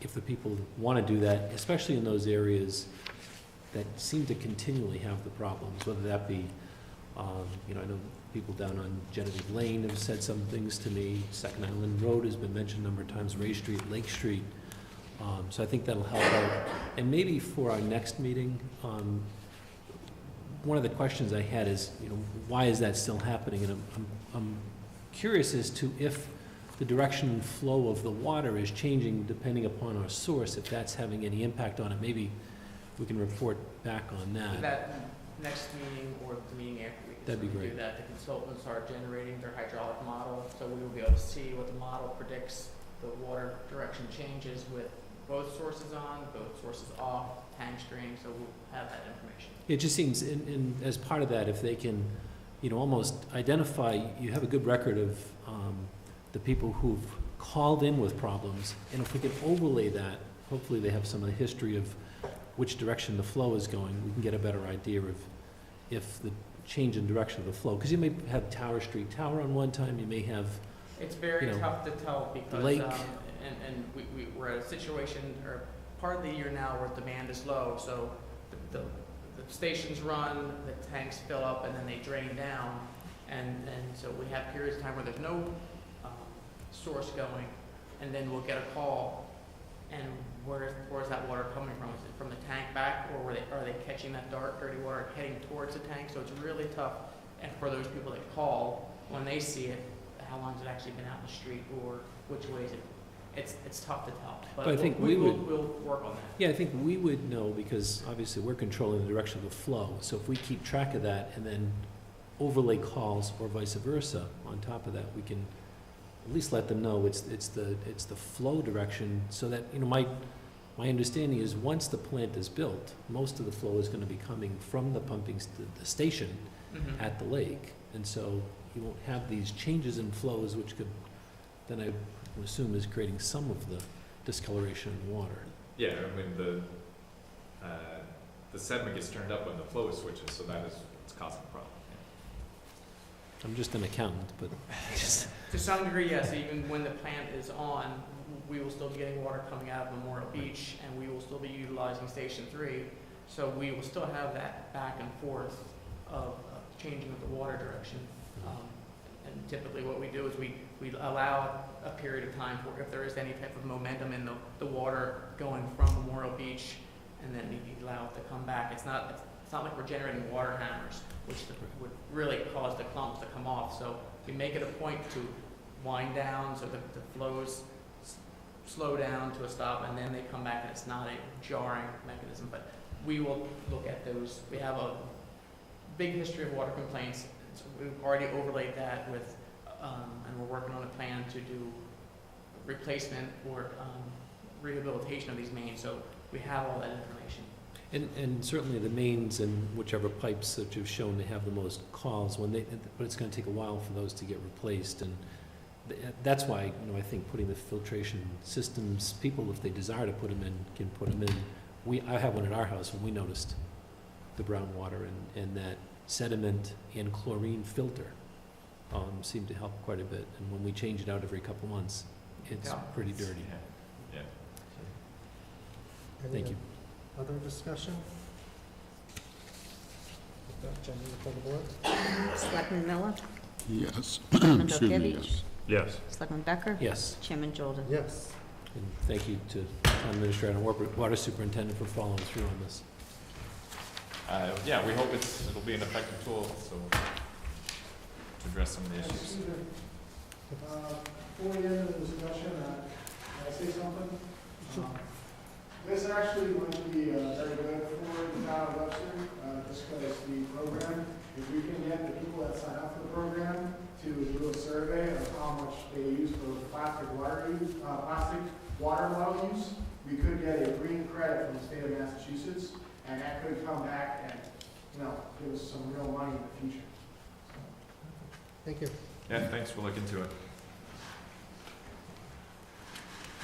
if the people want to do that, especially in those areas that seem to continually have the problems, whether that be, you know, I know people down on Genevieve Lane have said some things to me. Second Island Road has been mentioned a number of times, Ray Street, Lake Street. So I think that'll help out. And maybe for our next meeting, one of the questions I had is, you know, why is that still happening? And I'm curious as to if the direction and flow of the water is changing depending upon our source, if that's having any impact on it. Maybe we can report back on that. That next meeting or the meeting after, we can That'd be certainly do great. that. The consultants are generating their hydraulic model, so we will be able to see what the model predicts the water direction changes with both sources on, both sources off, tank stream, so we'll have that information. It just seems, as part of that, if they can, you know, almost identify, you have a good record of the people who've called in with problems, and if we can overlay that, hopefully they have some of the history of which direction the flow is going, we can get a better idea of if the change in direction of the flow, because you may have Tower Street Tower on one time, you may have, It's very You know, tough to tell because, lake. and we're at a situation, or part of the year now where demand is low, so the stations run, the tanks fill up, and then they drain down, and so we have periods of time where there's no source going, and then we'll get a call, and where's that water coming from? Is it from the tank back, or are they catching that dark, dirty water heading towards the tank? So it's really tough, and for those people that call, when they see it, how long has it actually been out in the street, or which way is it? It's tough to tell, but I think we'll would, work on that. yeah, I think we would know, because obviously we're controlling the direction of the flow, so if we keep track of that and then overlay calls or vice versa on top of that, we can at least let them know it's the flow direction, so that, you know, my understanding is once the plant is built, most of the flow is gonna be coming from the pumping, the station Mhm. at the lake, and so you won't have these changes in flows, which could, then I would assume is creating some of the discoloration in water. Yeah, I mean, the sediment gets turned up when the flow switches, so that is what's causing the problem. I'm just an accountant, but To some degree, yes, even when the plant is on, we will still be getting water coming out of Memorial Beach, and we will still be utilizing Station 3, so we will still have that back and forth of changing of the water direction. And typically what we do is we allow a period of time for if there is any type of momentum in the water going from Memorial Beach, and then we allow it to come back. It's not like we're generating water hammers, which would really cause the clumps to come off. So we make it a point to wind down so that the flows slow down to a stop, and then they come back, and it's not a jarring mechanism. But we will look at those. We have a big history of water complaints. So we've already overlaid that with, and we're working on a plan to do replacement or rehabilitation of these mains. So we have all that information. And certainly the mains and whichever pipes that you've shown to have the most calls, but it's gonna take a while for those to get replaced, and that's why, you know, I think putting the filtration systems, people, if they desire to put them in, can put them in. I have one at our house, and we noticed the brown water, and that sediment and chlorine filter seem to help quite a bit, and when we change it out every couple months, it's Yeah. pretty dirty. Yeah. Thank you. Other discussion? With that, Jenny, for the board? Selectman Miller? Yes. Selectman Excuse me, Dolkevich? yes. Yes. Selectman Becker? Yes, Chairman Jordan? Yes. and thank you to Town Administrator and Water Superintendent for following through on this. Yeah, we hope it'll be an effective tool, so, to address some of the issues. Before we get into the discussion, can I say something? This actually might be very good for the town of Webster, just because the program if we can get the people that sign up for the program to do a survey of how much they use for plastic water bottle use, we could get a green credit from the state of Massachusetts, and that could come back and, give us some real money in the future. Thank you. Yeah, thanks, we'll look into it.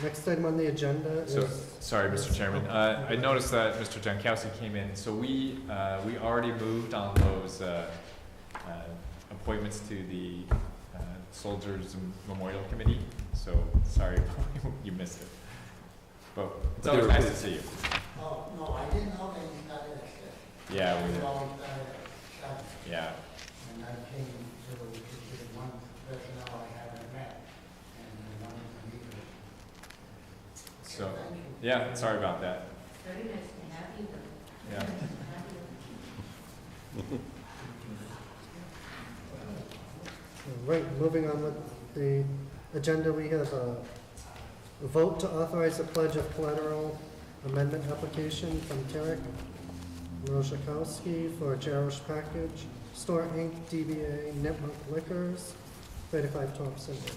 Next item on the agenda So, is, sorry, Mr. Chairman, I noticed that Mr. Jankowski came in, so we already moved on those, appointments to the, Soldiers Memorial Committee, so sorry you missed it. But it's But they always were nice to approved. see you. Oh, no, I didn't know they started at 6. Yeah, we They did. all started at 7. Yeah, And I came to the one personnel I haven't met, and I wanted to meet with. so, Thank you. yeah, sorry about that. Very nice to have you, though. Yeah. all right, moving on with the agenda, we have a vote to authorize a pledge of collateral amendment application from Tarek Roszakowski for Cherish Package Store Inc., DBA Nipmuc Liquors, 35 Thompson Road.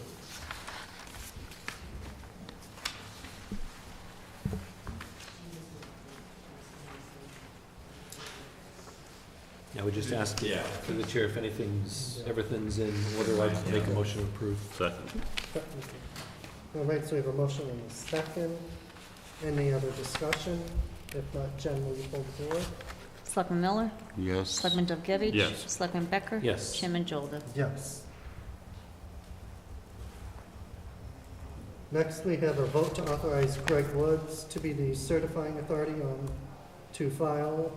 I would just ask Yeah. for the chair if everything's in order, I'd make a motion to approve. Second. All right, so we have a motion and a second. Any other discussion? If not, Jen, will you pull the board? Selectman Miller? Yes. Selectman Dovgevich? Yes. Selectman Becker? Yes. Chairman Jolda? Yes. Next, we have a vote to authorize Greg Woods to be the certifying authority to file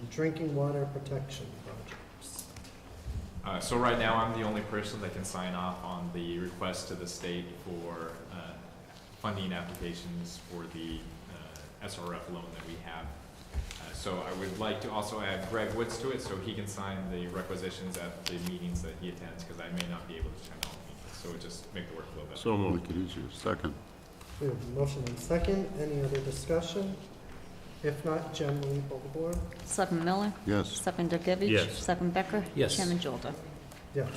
drinking water protection projects. So right now, I'm the only person that can sign off on the request to the state for funding applications for the SRF loan that we have. So I would like to also add Greg Woods to it, so he can sign the requisitions at the meetings that he attends, because I may not be able to attend all the meetings, so it just make the work a little better. So moved. Make it easier. Second. We have a motion and second. Any other discussion? If not, Jen, will you pull the board? Selectman Miller? Yes. Selectman Dovgevich? Yes. Selectman Becker? Yes. Chairman Jolda? Yes.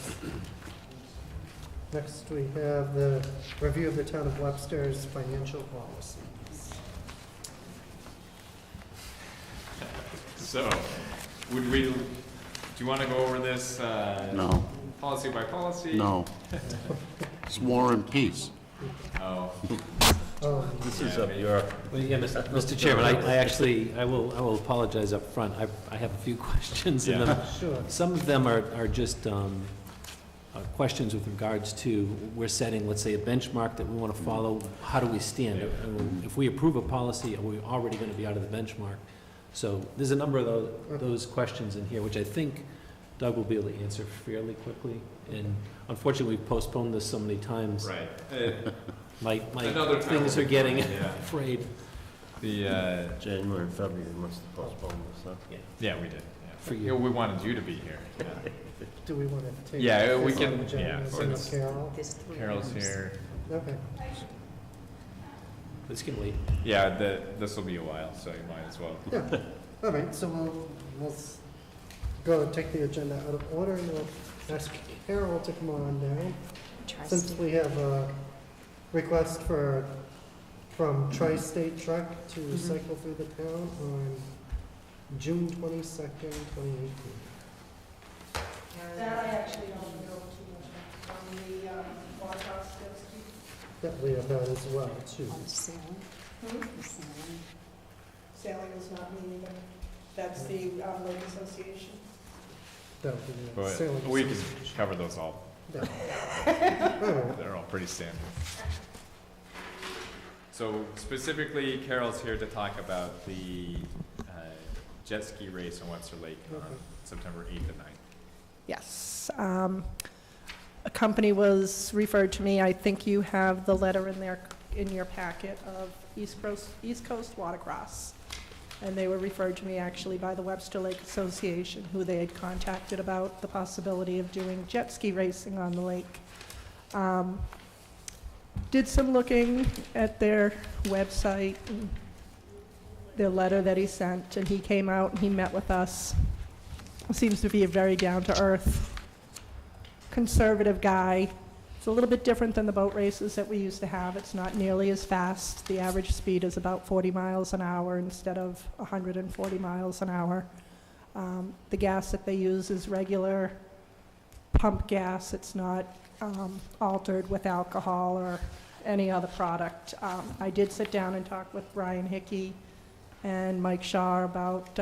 Next, we have the review of the town of Webster's financial policies. So, do you want to go over this No. policy by policy? No. It's War and Peace. Oh, This is Yeah, up your, Well, yeah, Mr. Chairman, I will apologize up front. I have a few questions, and Yeah. Sure. some of them are just questions with regards to, we're setting, let's say, a benchmark that we want to follow. How do we stand? If we approve a policy, are we already going to be out of the benchmark? So there's a number of those questions in here, which I think Doug will be able to answer fairly quickly. And unfortunately, we've postponed this so many times. right. My Another time things will are be getting fine, yeah. afraid. The, January, February, must have postponed this, huh? yeah, we did, For yeah. you. Yeah, we wanted you to be here. Yeah. Do we want to take? Yeah, we this can- on the agenda yeah, instead of since- Carol? There's three Carol's items. here. Okay. This can wait. Yeah, this will be a while, so you might as well. Yeah, all right, so we'll go take the agenda out of order, and we'll ask Carol to come on down. Since Tri-state. we have a request from Tri-State Truck to Mhm. cycle through the town on June 22nd, 2018. That I actually don't know too much about, from the water cost skills. Yeah, we have that as well, too. On sale. Hmm? The sale. Sailing is not me either. That's the Lake Association. That would be the But sailing we can association. cover those all. Yeah. All right. They're all pretty standard. So specifically, Carol's here to talk about the jet ski race on Webster Lake on Okay. September 8th and 9th. Yes. A company was referred to me. I think you have the letter in your packet of East Coast Watercross. And they were referred to me actually by the Webster Lake Association, who they had contacted about the possibility of doing jet ski racing on the lake. Did some looking at their website, and their letter that he sent, and he came out and he met with us. seems to be a very down-to-earth, conservative guy. It's a little bit different than the boat races that we used to have. It's not nearly as fast. The average speed is about 40 miles an hour instead of 140 miles an hour. The gas that they use is regular pump gas. It's not altered with alcohol or any other product. I did sit down and talk with Brian Hickey and Mike Shaw about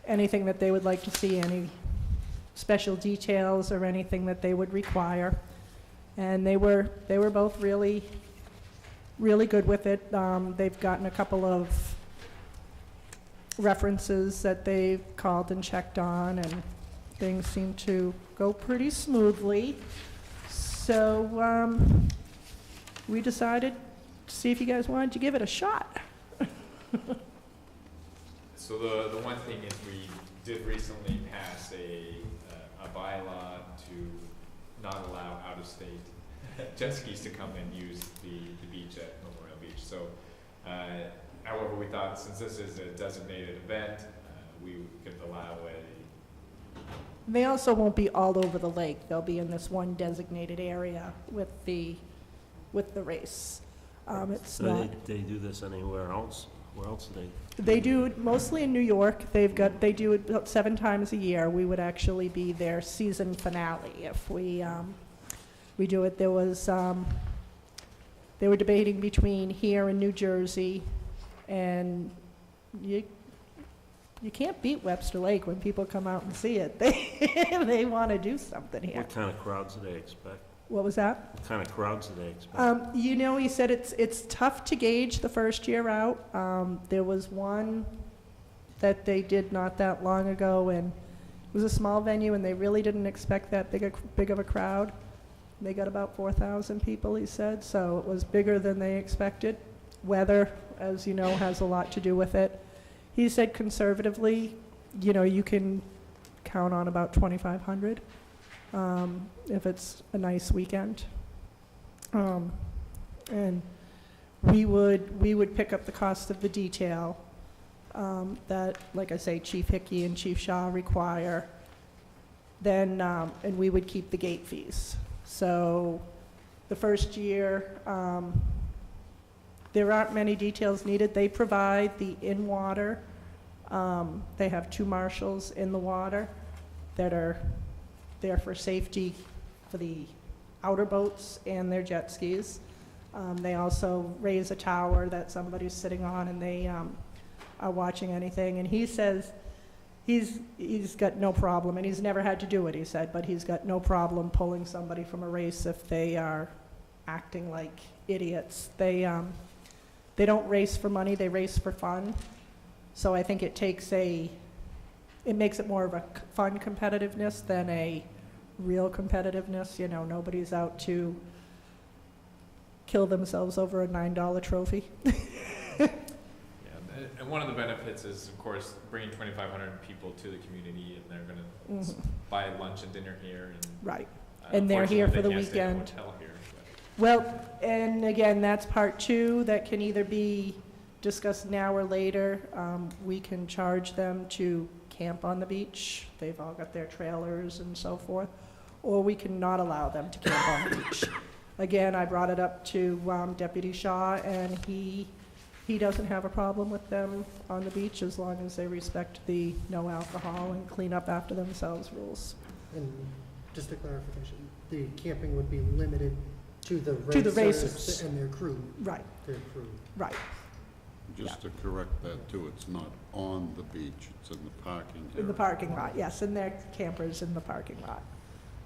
anything that they would like to see, any special details or anything that they would require. And they were both really, really good with it. They've gotten a couple of references that they've called and checked on, and things seem to go pretty smoothly. So we decided to see if you guys wanted to give it a shot. So the one thing is we did recently pass a bylaw to not allow out-of-state jet skis to come and use the beach at Memorial Beach. So, however, we thought since this is a designated event, we could allow They also won't be all over the lake. They'll be in this one designated area with the race. It's So not. they do this anywhere else? Where else do they? They do it mostly in New York. They do it about 7 times a year. We would actually be their season finale if we do it. There was they were debating between here and New Jersey, and you can't beat Webster Lake when people come out and see it. They want to do something here. What kind of crowds do they expect? What was that? What kind of crowds do they expect? He said it's tough to gauge the first year out. There was one that they did not that long ago, and it was a small venue, and they really didn't expect that big of a crowd. They got about 4,000 people, he said, so it was bigger than they expected. Weather, as you know, has a lot to do with it. He said conservatively, you can count on about 2,500. If it's a nice weekend. And we would pick up the cost of the detail that, like I say, Chief Hickey and Chief Shaw require. Then, and we would keep the gate fees. So the first year, there aren't many details needed. They provide the in-water. They have 2 marshals in the water that are there for safety for the outer boats and their jet skis. They also raise a tower that somebody's sitting on, and they are watching anything. And he says he's got no problem, and he's never had to do it, he said, but he's got no problem pulling somebody from a race if they are acting like idiots. They don't race for money, they race for fun. So I think it makes it more of a fun competitiveness than a real competitiveness. Nobody's out to kill themselves over a $9 trophy. Yeah, and one of the benefits is, of course, bringing 2,500 people to the community, and they're going to buy lunch and dinner here. And, right. And they're here for the weekend. They can't stay in a hotel here, well, and again, that's part 2 that can either be discussed now or later. We can charge them to camp on the beach. They've all got their trailers and so forth. Or we can not allow them to camp on the beach. Again, I brought it up to Deputy Shaw, and he doesn't have a problem with them on the beach as long as they respect the no alcohol and clean up after themselves rules. And just a clarification, the camping would be limited to the racers and their crew. Right. Their crew. Right. Just to correct that too, it's not on the beach, it's in the parking area. In the parking lot, yes, and their campers in the parking lot.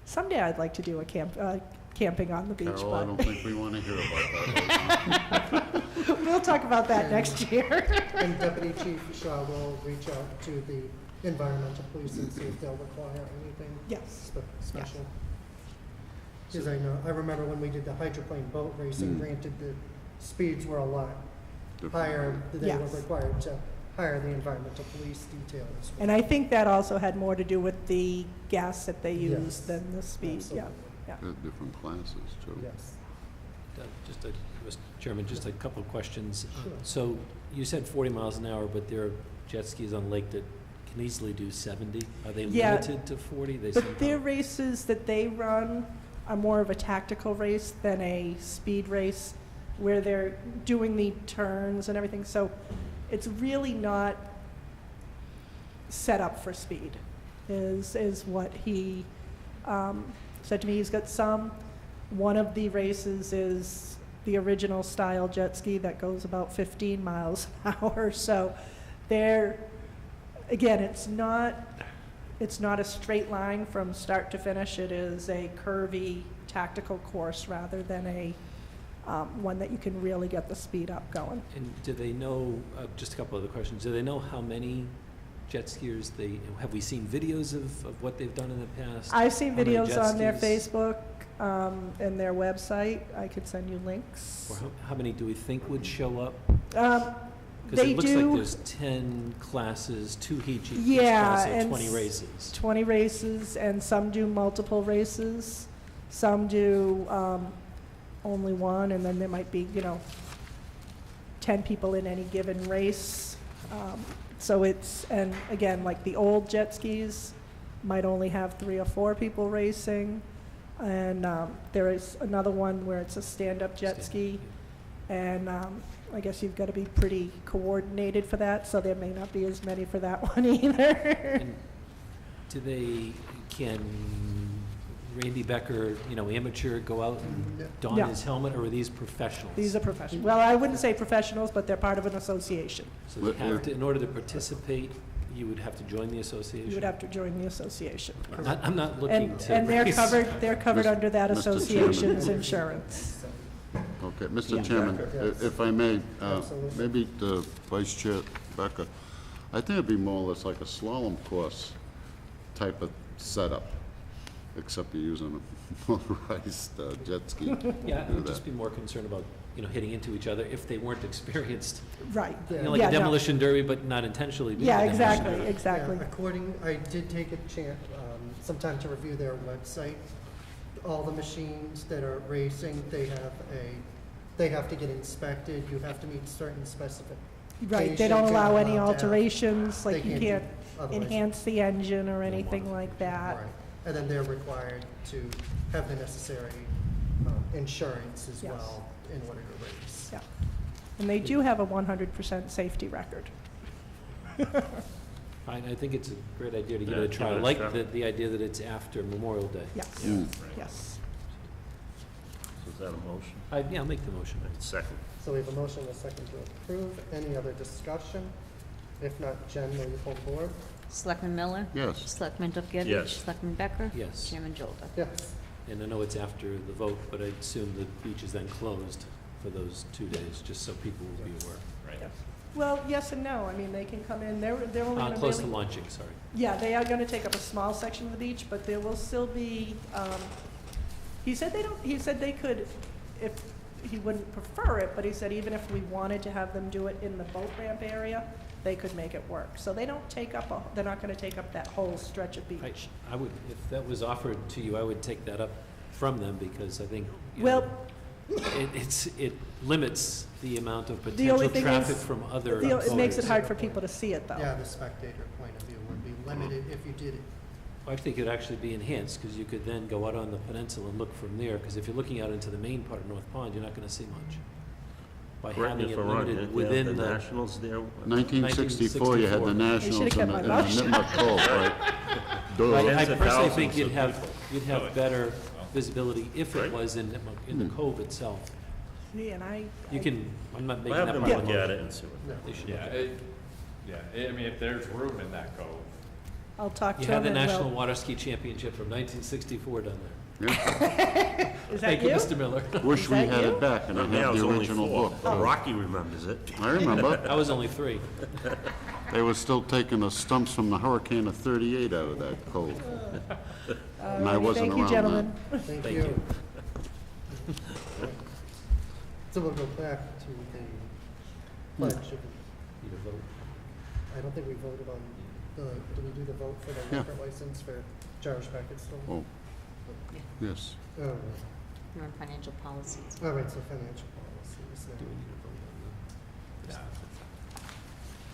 Someday I'd like to do a camping on the beach, Carol, but I don't think we want to hear about that. we'll talk about that next year. And Deputy Chief Shaw will reach out to the environmental police and see if they'll require anything Yes. special. Because I remember when we did the hydroplane boat racing, granted the speeds were a lot higher, they were required to hire the environmental police detail as well. And I think that also had more to do with the gas that they use Yes. than the speed. Absolutely. Yeah. They're different classes too. Yes. Mr. Chairman, just a couple of questions. Sure. So you said 40 miles an hour, but there are jet skis on the lake that can can easily do 70. Are they Yeah. limited to 40? They But their somehow- races that they run are more of a tactical race than a speed race, where they're doing the turns and everything. So it's really not set up for speed, is what he said to me. He's got some. One of the races is the original style jet ski that goes about 15 miles an hour. So they're, again, it's not a straight line from start to finish. It is a curvy tactical course rather than a one that you can really get the speed up going. And do they know, just a couple other questions, do they know how many jet skiers have we seen videos of what they've done in the past? I've seen How many videos jet on their skis? Facebook and their website. I could send you links. Or how many do we think would show up? They Because it looks like do, there's 10 classes, 2 each yeah, class, so and 20 races. 20 races, and some do multiple races. Some do only one, and then there might be, 10 people in any given race. So it's, and again, like the old jet skis might only have 3 or 4 people racing. And there is another one where it's a stand-up jet ski. And I guess you've got to be pretty coordinated for that, so there may not be as many for that one either. And can Randy Becker, amateur, go out and don No. his helmet, or are these professionals? These are professionals. Well, I wouldn't say professionals, but they're part of an association. So they have to, in order to participate, you would have to join the association? You would have to join the association. I'm not looking And, to and they're raise- covered Mr. under that Mr. association's Chairman. insurance. Okay, Mr. Yeah. Chairman, Yes. if I may, Absolutely. maybe the Vice Chair Becker, I think it'd be more or less like a slalom course type of setup, except you're using a motorized jet ski. Yeah, I Do would that. just be more concerned about, hitting into each other if they weren't experienced. Right. Like Yeah, a no. demolition derby, but not intentionally doing Yeah, a demolition exactly, derby. exactly. Yeah, I did take some time to review their website. All the machines that are racing, they have to get inspected, you have to meet certain specifications. Right, they don't allow any allowed to have- alterations, like they you can't can't do otherwise. enhance the engine or anything like that. Right. And then they're required to have the necessary insurance as Yes. well in order to race. Yeah. And they do have a 100% safety record. I think it's a great idea to give Yeah, it a give try. it I a like shot. the idea that it's after Memorial Day. Yes, Mm. yes. So is that a motion? Yeah, I'll make the motion. Second. So we have a motion and a second to approve. Any other discussion? If not, Jen, will you pull the board? Selectman Miller? Yes. Selectman Dubkevich? Yes. Selectman Becker? Yes. Chairman Jolda? Yes. And I know it's after the vote, but I assume the beach is then closed for those 2 days, just so people will be aware. Right. Well, yes and no. I mean, they can come in, they're only going to Close to really. launching, sorry. Yeah, they are going to take up a small section of the beach, but there will still be, he said they could, if, he wouldn't prefer it, but he said even if we wanted to have them do it in the boat ramp area, they could make it work. So they don't take up, they're not going to take up that whole stretch of beach. I would, if that was offered to you, I would take that up from them, because I think, Well, it limits the amount of the potential only thing traffic is, from other it makes it boaters. hard for people to see it, though. Yeah, the spectator point of view would be limited if you did it. I think it'd actually be enhanced, because you could then go out on the peninsula and look from there, because if you're looking out into the main part of North Pond, you're not gonna see much. By Correct me having if it I'm wrong, limited didn't they within have the the, Nationals there? 1964, you had the 1964. Nationals in kept the my in mouth the Nipmuc Cove, right? Duh. I Tens of personally thousands think of you'd have, people. you'd have better visibility if it Right. was in the Hmm. cove itself. See, and You can, I'm not making We'll that have part them of look the at motion. it and see what. They should Yeah, look at it. I mean, if there's room in that cove, I'll talk to You him have the and National we'll. Water Ski Championship from 1964 done there. Yeah. Is that Thank you, you? Mr. Miller. Wish Is we that had you? it back, and I Now have it's the only original 4. book. But Rocky remembers it. I remember. I was only 3. They were still taking the stumps from the hurricane of +38 out of that cove. And I Alrighty, wasn't thank you, around gentlemen. Thank Thank you. you. So we'll go back to the pledge. Need a vote. I don't think we voted on do we do the vote for the Yeah. liquor license for Charles Packet Store? Oh, yes. Oh, right. You're on financial policies. All right, so financial policies Do we now. need a vote on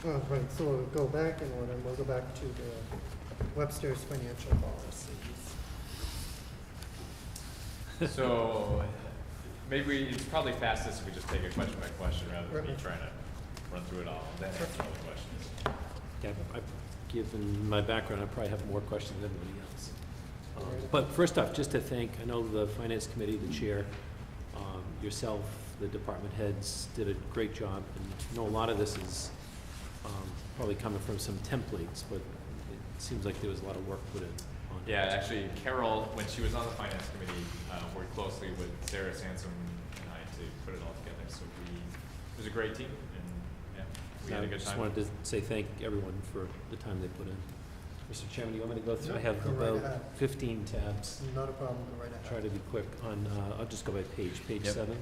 the? Oh, right, so we'll go back in order, and we'll go back to the Webster's financial policies. So maybe it's probably fastest if we just take it question by question rather than me Right. trying to run through it all and then answer all the questions. Yeah, given my background, I probably have more questions than anybody else. But first off, just to thank, I know the Finance Committee, the chair, yourself, the department heads did a great job. And I know a lot of this is probably coming from some templates, but it seems like there was a lot of work put in on it. Yeah, actually, Carol, when she was on the finance committee, worked closely with Sarah Sansom and I to put it all together. So it was a great team, and yeah, we had a good Just time. wanted to say thank everyone for the time they put in. Mr. Chairman, you want me to go through? I have Go right about ahead. 15 tabs. Not a problem, go right ahead. Try to be quick on, I'll just go by page Yep. 7.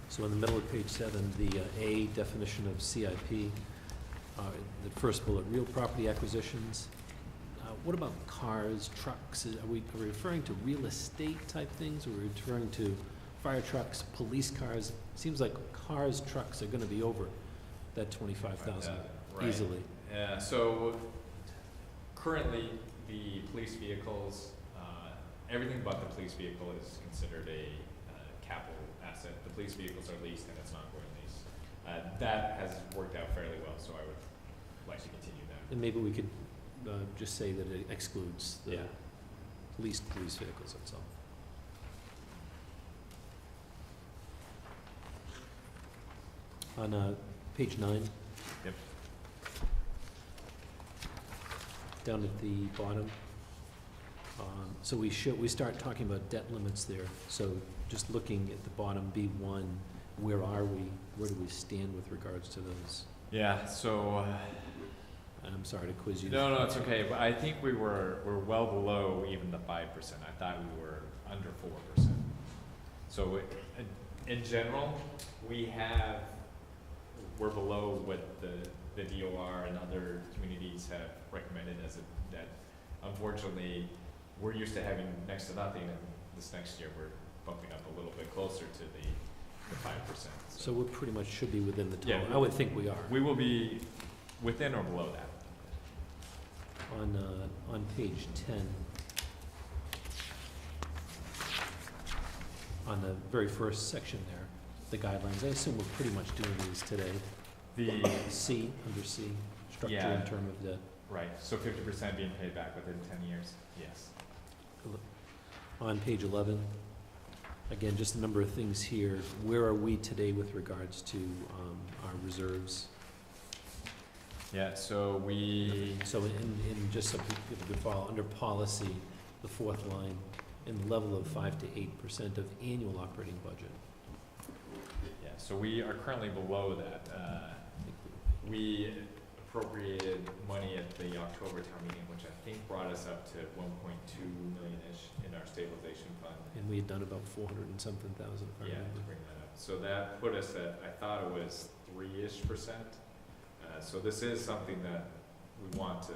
So in the middle of page 7, the A definition of CIP, the first bullet, real property acquisitions. What about cars, trucks? Are we referring to real estate type things? Or are we referring to fire trucks, police cars? Seems like cars, trucks are gonna be over that 25,000 Right. easily. Yeah, so currently, the police vehicles, everything but the police vehicle is considered a capital asset. The police vehicles are leased and it's not going lease. That has worked out fairly well, so I would like to continue that. And maybe we could just say that it excludes the Yeah. leased police vehicles, that's all. On page 9. Yep. Down at the bottom. So we start talking about debt limits there. So just looking at the bottom, B1, where are we? Where do we stand with regards to those? Yeah, so, I'm sorry to quiz you. no, it's okay, but I think we're well below even the 5%. I thought we were under 4%. So in general, we're below what the DOR and other communities have recommended as a debt. Unfortunately, we're used to having next to nothing, and this next year we're bumping up a little bit closer to the 5%. So we pretty much should be within the Yeah, total. I would think we are. We will be within or below that. On page 10, on the very first section there, the guidelines, I assume we're pretty much doing these today. The, C, under C, structure Yeah. and term of debt. right, so 50% being paid back within 10 years, yes. On page 11, again, just a number of things here. Where are we today with regards to our reserves? Yeah, so we, So in just so people could follow, under policy, the fourth line, in the level of 5 to 8% of annual operating budget. yeah, so we are currently below that. We appropriated money at the October town meeting, which I think brought us up to 1.2 million-ish in our stabilization fund. And we had done about 400 and something thousand, if I Yeah, to remember. bring that up. So that put us at, I thought it was 3-ish%. So this is something that we want to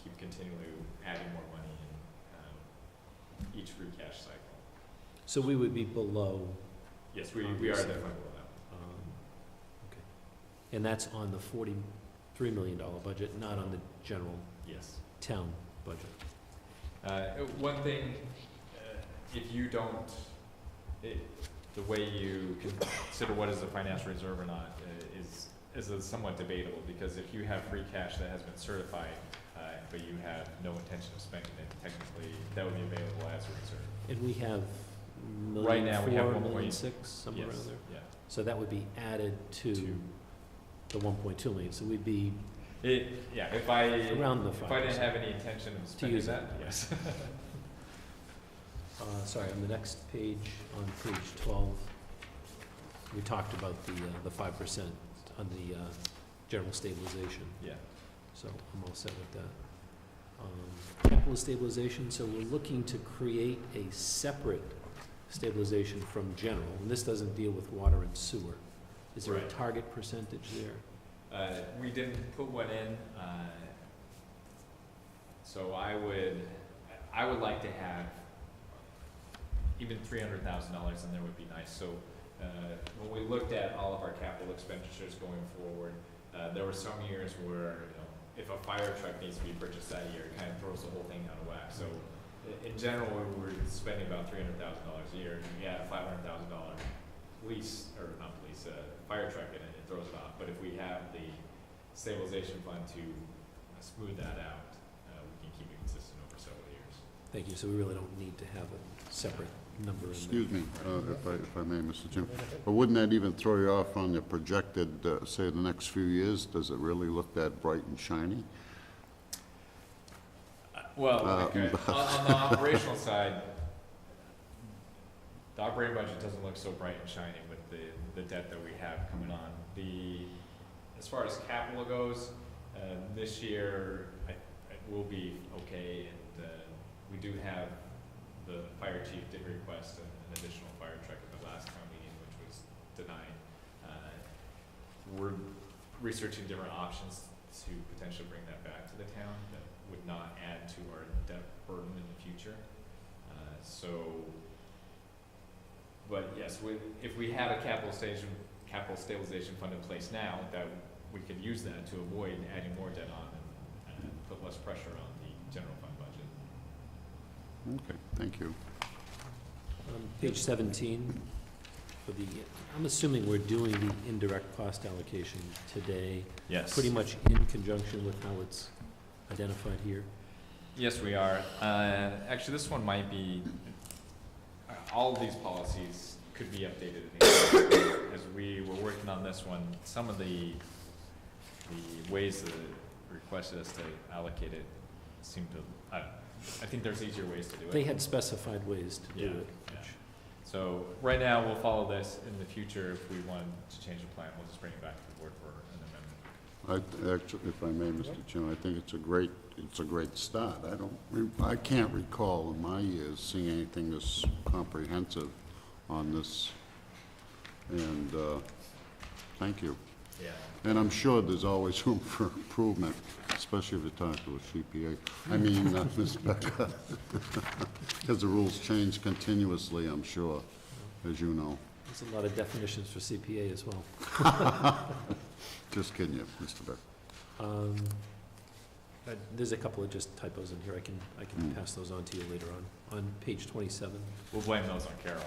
keep continually adding more money in each free cash cycle. So we would be below, Yes, we are Obviously. definitely below that. okay. And that's on the $43 million budget, not on the general Yes. town budget. One thing, if you don't, the way you consider what is a financial reserve or not is somewhat debatable, because if you have free cash that has been certified, but you have no intention of spending it, technically, that would be available as a reserve. And we have Right now, we have 1.4, 1 1.6, point- somewhere Yes, around there. yeah. So that would be added to To- the 1.2 million, so we'd be Yeah, if I around the if I didn't 5%. have any intention of spending use that, it. yes. Sorry, on the next page, on page 12, we talked about the 5% on the general stabilization. Yeah. So I'm all set with that. Capital stabilization, so we're looking to create a separate stabilization from general, and this doesn't deal with water and sewer. Is there a Right. target percentage there? We didn't put one in, so I would like to have even $300,000 in there would be nice. So when we looked at all of our capital expenditures going forward, there were some years where, if a fire truck needs to be purchased that year, it kind of throws the whole thing out of whack. So in general, we were spending about $300,000 a year, and we had a $500,000 fire truck in it, it throws it off. But if we have the stabilization fund to smooth that out, we can keep it consistent over several years. Thank you, so we really don't need to have a separate number in there. Excuse me, if I may, Mr. Chairman, but wouldn't that even throw you off on the projected, say, the next few years? Does it really look that bright and shiny? Well, on the operational side, the operating budget doesn't look so bright and shiny with the debt that we have coming on. As far as capital goes, this year it will be okay, and we do have the fire chief did request an additional fire truck at the last town meeting, which was denied. We're researching different options to potentially bring that back to the town that would not add to our debt burden in the future. But yes, if we had a capital stabilization fund in place now, that we could use that to avoid adding more debt on and put less pressure on the general fund budget. Okay, thank you. Page 17, I'm assuming we're doing the indirect cost allocation today. Yes. Pretty much in conjunction with how it's identified here. Yes, we are. Actually, this one might be, all of these policies could be updated as we were working on this one. Some of the ways that it requested us to allocate it seem to, I think there's easier ways to do it. They had specified ways to do it. Yeah. So right now, we'll follow this. In the future, if we wanted to change the plan, we'll just bring it back to the board for an amendment. Actually, if I may, Mr. Chairman, I think it's a great start. I can't recall in my years seeing anything this comprehensive on this, and thank you. Yeah. And I'm sure there's always room for improvement, especially if you talk to a CPA. I mean, Ms. Becker, because the rules change continuously, I'm sure, as you know. There's a lot of definitions for CPA as well. Just kidding you, Mr. Becker. There's a couple of just typos in here. I can pass those on to you later on. On page 27. We'll blame those on Carol.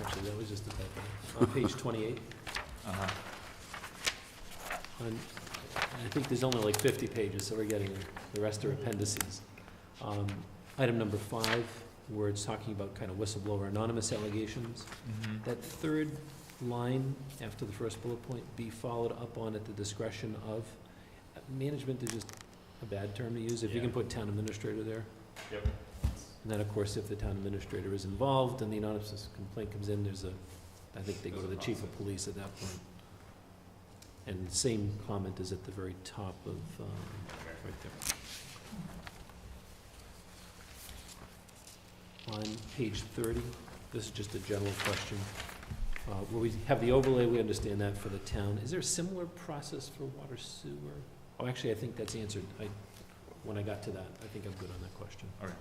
Actually, that was just a typo. On page 28. I think there's only like 50 pages, so we're getting the rest are appendices. Item number 5, where it's talking about kind of whistleblower anonymous allegations. That third line after the first bullet point, be followed up on at the discretion of. Management is just a bad term to use. If you can put town administrator there. Yep. And then, of course, if the town administrator is involved and the anonymous complaint comes in, I think they go to the chief of police at that point. And the same comment is at the very top of, right there. On page 30, this is just a general question. Where we have the overlay, we understand that for the town. Is there a similar process for water sewer? Oh, actually, I think that's answered. When I got to that, I think I'm good on that question. All right.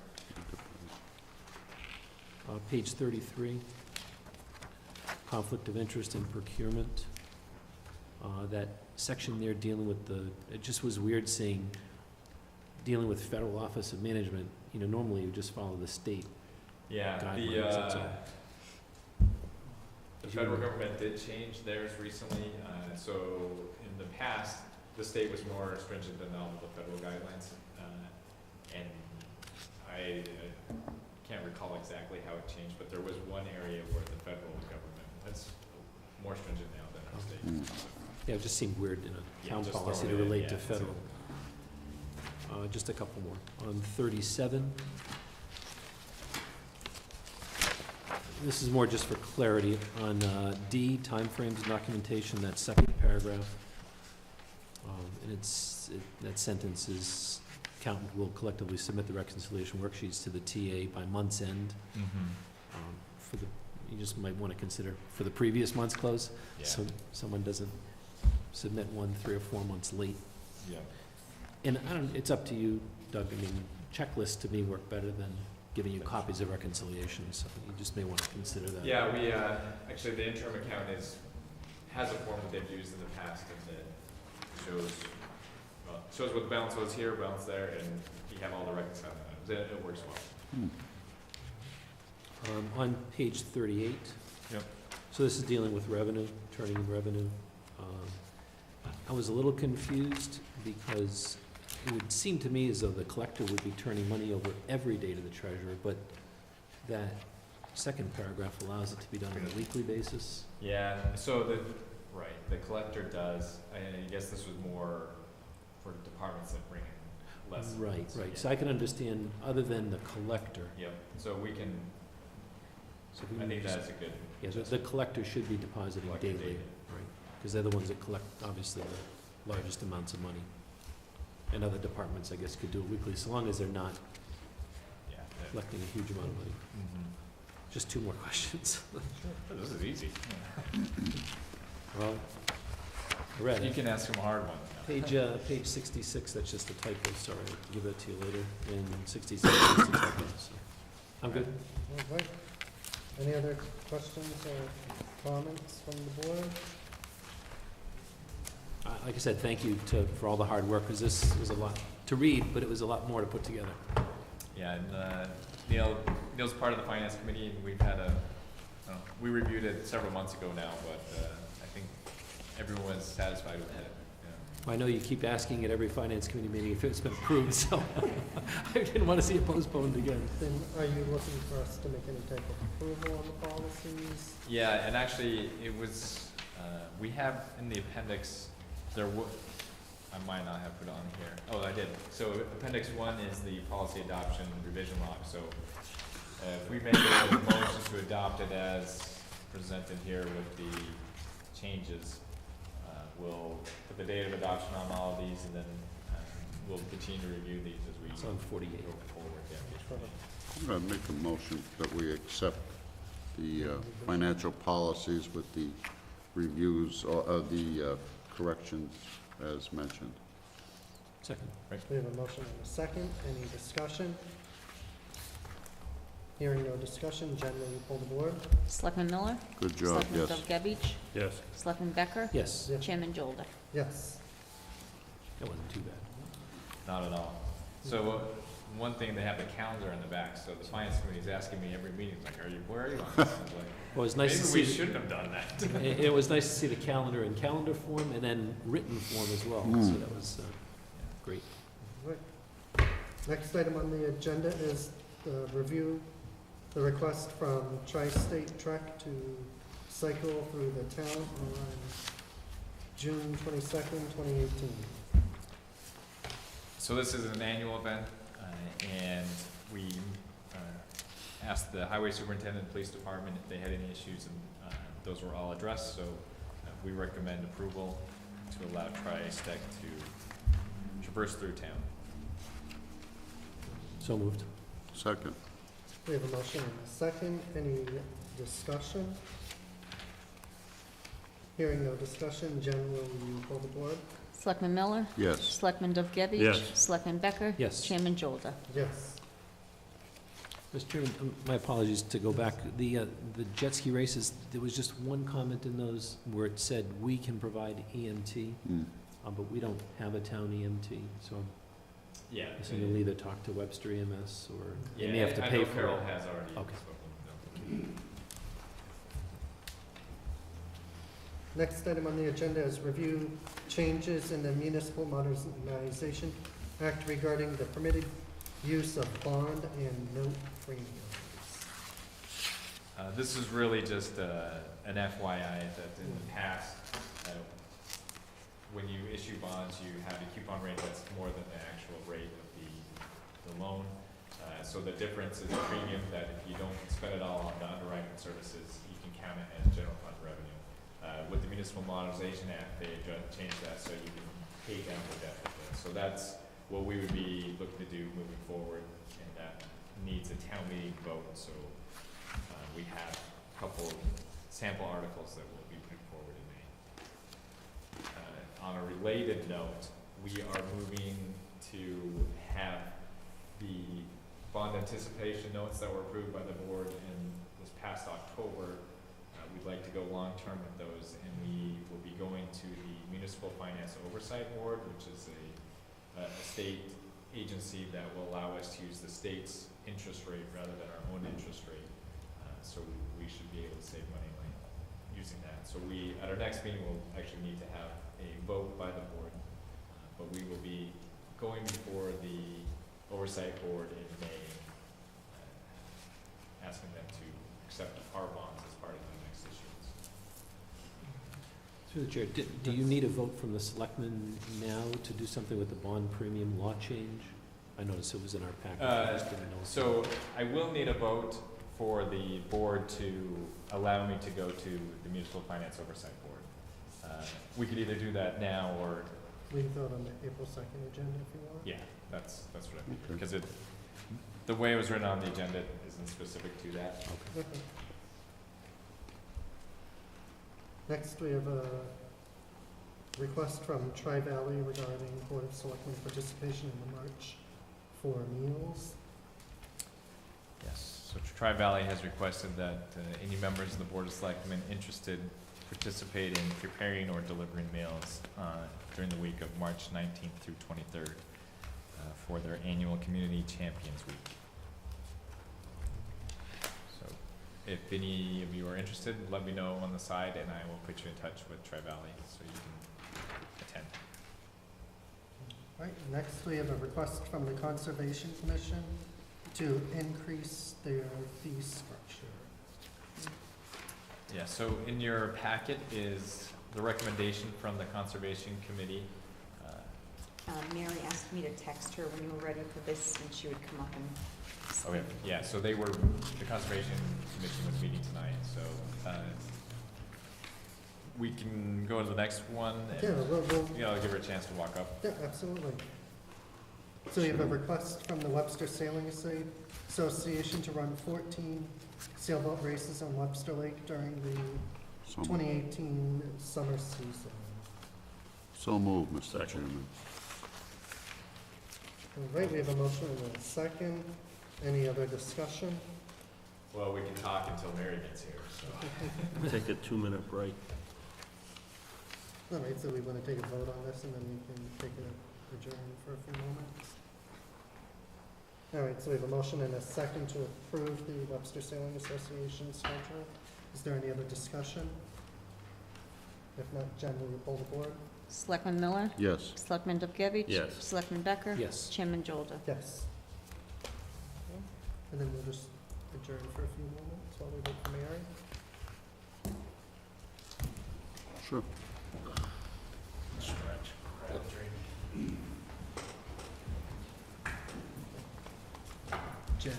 Page 33, conflict of interest in procurement. That section there dealing with it just was weird seeing, dealing with Federal Office of Management, normally you just follow the state guidelines, that's all. The federal government did change theirs recently, so in the past, the state was more stringent than all of the federal guidelines, and I can't recall exactly how it changed, but there was one area where the federal government was more stringent now than our state. Yeah, it just seemed weird in a town policy to relate to federal. Just a couple more. On 37, this is more just for clarity. On D, timeframes and documentation, that second paragraph. And that sentence is, accountant will collectively submit the reconciliation worksheets to the TA by month's end. You just might want to consider for the previous month's close, so someone doesn't submit one 3 or 4 months late. Yeah. And it's up to you, Doug. I mean, checklists to me work better than giving you copies of reconciliations, so you just may want to consider that. Yeah, we, actually, the interim account has a form that they've used in the past, and it shows what the balance was here, balance there, and you have all the reconciling items. It works well. On page 38. Yep. So this is dealing with revenue, turning in revenue. I was a little confused because it would seem to me as though the collector would be turning money over every day to the treasurer, but that second paragraph allows it to be done on a weekly basis. Yeah, so the collector does, I guess this was more for departments that bring in less. Right, so, right. yeah. So I can understand, other than the collector. Yep, so we can, So we I can think just- that's a good. Yeah, the collector should be depositing Collector daily, daily. right? Because they're the ones that collect, obviously, the largest amounts of money. And other departments, I guess, could do it weekly, so long as they're not Yeah. collecting a huge amount of money. Just two more questions. This is easy. Well, I read You it. can ask them hard ones now. Page 66, that's just a typo, sorry, I'll give that to you later. And 67 is a typo, so. I'm good. All right. Any other questions or comments from the board? Like I said, thank you for all the hard work, because this was a lot to read, but it was a lot more to put together. Yeah, and Neil's part of the finance committee, and we've had we reviewed it several months ago now, but I think everyone's satisfied with it. I know you keep asking at every finance committee meeting if it's been approved, so I didn't want to see it postponed again. Then are you looking for us to make any type of approval on the policies? Yeah, and actually, it was, we have in the appendix, I might not have put it on here. Oh, I did. So appendix 1 is the policy adoption revision log. So if we make a motion to adopt it as presented here with the changes, we'll put the date of adoption on all of these, and then we'll continue to review these as we It's on 48. go forward. Yeah. I'm going to make a motion that we accept the financial policies with the reviews, or the corrections as mentioned. Second. We have a motion and a second. Any discussion? Hearing no discussion, Jen, will you pull the board? Selectman Miller? Good job, Selectman yes. Dovgevich? Yes. Selectman Becker? Yes, Yes. Chairman Jolda? Yes. that wasn't too bad. Not at all. So one thing, they have the calendar in the back, so the finance committee's asking me every meeting, like, where are you on this? I was like, Well, it was nice to maybe we see, shouldn't have done that. it was nice to see the calendar in calendar form and then written form as well, so that was great. Right. Next item on the agenda is the review, the request from Tri-State Trek to cycle through the town on June 22nd, 2018. So this is an annual event, and we asked the highway superintendent and police department if they had any issues, and those were all addressed, so we recommend approval to allow Tri-State to traverse through town. So moved. Second. We have a motion and a second. Any discussion? Hearing no discussion, Jen, will you pull the board? Selectman Miller? Yes. Selectman Dovgevich? Yes. Selectman Becker? Yes. Chairman Jolda? Yes. Mr. Chairman, my apologies to go back. The jet ski races, there was just one comment in those where it said, we can provide EMT, but we don't have a town EMT, so Yeah. I assume you'll either talk to Webster EMS or they Yeah, may have to I pay know for Carol it. has already Okay. spoken with them. Next item on the agenda is review changes in the Municipal Modernization Act regarding the permitted use of bond and note premiums. This is really just an FYI that in the past, when you issue bonds, you have a coupon rate that's more than the actual rate of the loan. So the difference is a premium that if you don't spend it all on the underwriting services, you can count it as general fund revenue. With the Municipal Modernization Act, they changed that so you can pay down the deficit. So that's what we would be looking to do moving forward, and that needs a town meeting vote. So we have a couple sample articles that we'll be putting forward in May. On a related note, we are moving to have the bond anticipation notes that were approved by the board in this past October. We'd like to go long-term with those, and we will be going to the Municipal Finance Oversight Board, which is a state agency that will allow us to use the state's interest rate rather than our own interest rate. So we should be able to save money by using that. So at our next meeting, we'll actually need to have a vote by the board, but we will be going before the Oversight Board in May, asking them to accept our bonds as part of the next issuance. Through the chair, do you need a vote from the selectmen now to do something with the bond premium law change? I noticed it was in our package. I just didn't know. So I will need a vote for the board to allow me to go to the Municipal Finance Oversight Board. We could either do that now or, We can vote on the April 2nd agenda if you want. yeah, that's what I mean. Okay. Because the way it was written on the agenda isn't specific to that. Okay. Next, we have a request from Tri-Valley regarding Board of Selectmen participation in the March for Meals. Yes, so Tri-Valley has requested that any members of the Board of Selectmen interested participate in preparing or delivering meals during the week of March 19th through 23rd for their annual Community Champions Week. So if any of you are interested, let me know on the side and I will put you in touch with Tri-Valley so you can attend. Right, next we have a request from the Conservation Commission to increase their fee structure. Yeah, so in your packet is the recommendation from the Conservation Committee. Mary asked me to text her when you were ready for this, and she would come up and. Okay, yeah, so the Conservation Commission was meeting tonight, so, we can go to the next one Yeah, and, we'll, give her a chance to walk up. yeah, absolutely. So we have a request from the Webster Sailing Association to run 14 sailboat races on Webster Lake during the So 2018 summer season. so moved, Mr. Second. Chairman. All right, we have a motion and a second. Any other discussion? Well, we can talk until Mary gets here, so. Take a 2-minute break. All right, so we want to take a vote on this and then we can take an adjourn for a few moments. All right, so we have a motion and a second to approve the Webster Sailing Association schedule. Is there any other discussion? If not, Jen, will you pull the board? Selectman Miller? Yes. Selectman Dubkevich? Yes. Selectman Becker? Yes. Chairman Jolda? Yes. And then we'll just adjourn for a few moments while we wait for Mary. Sure. Jen,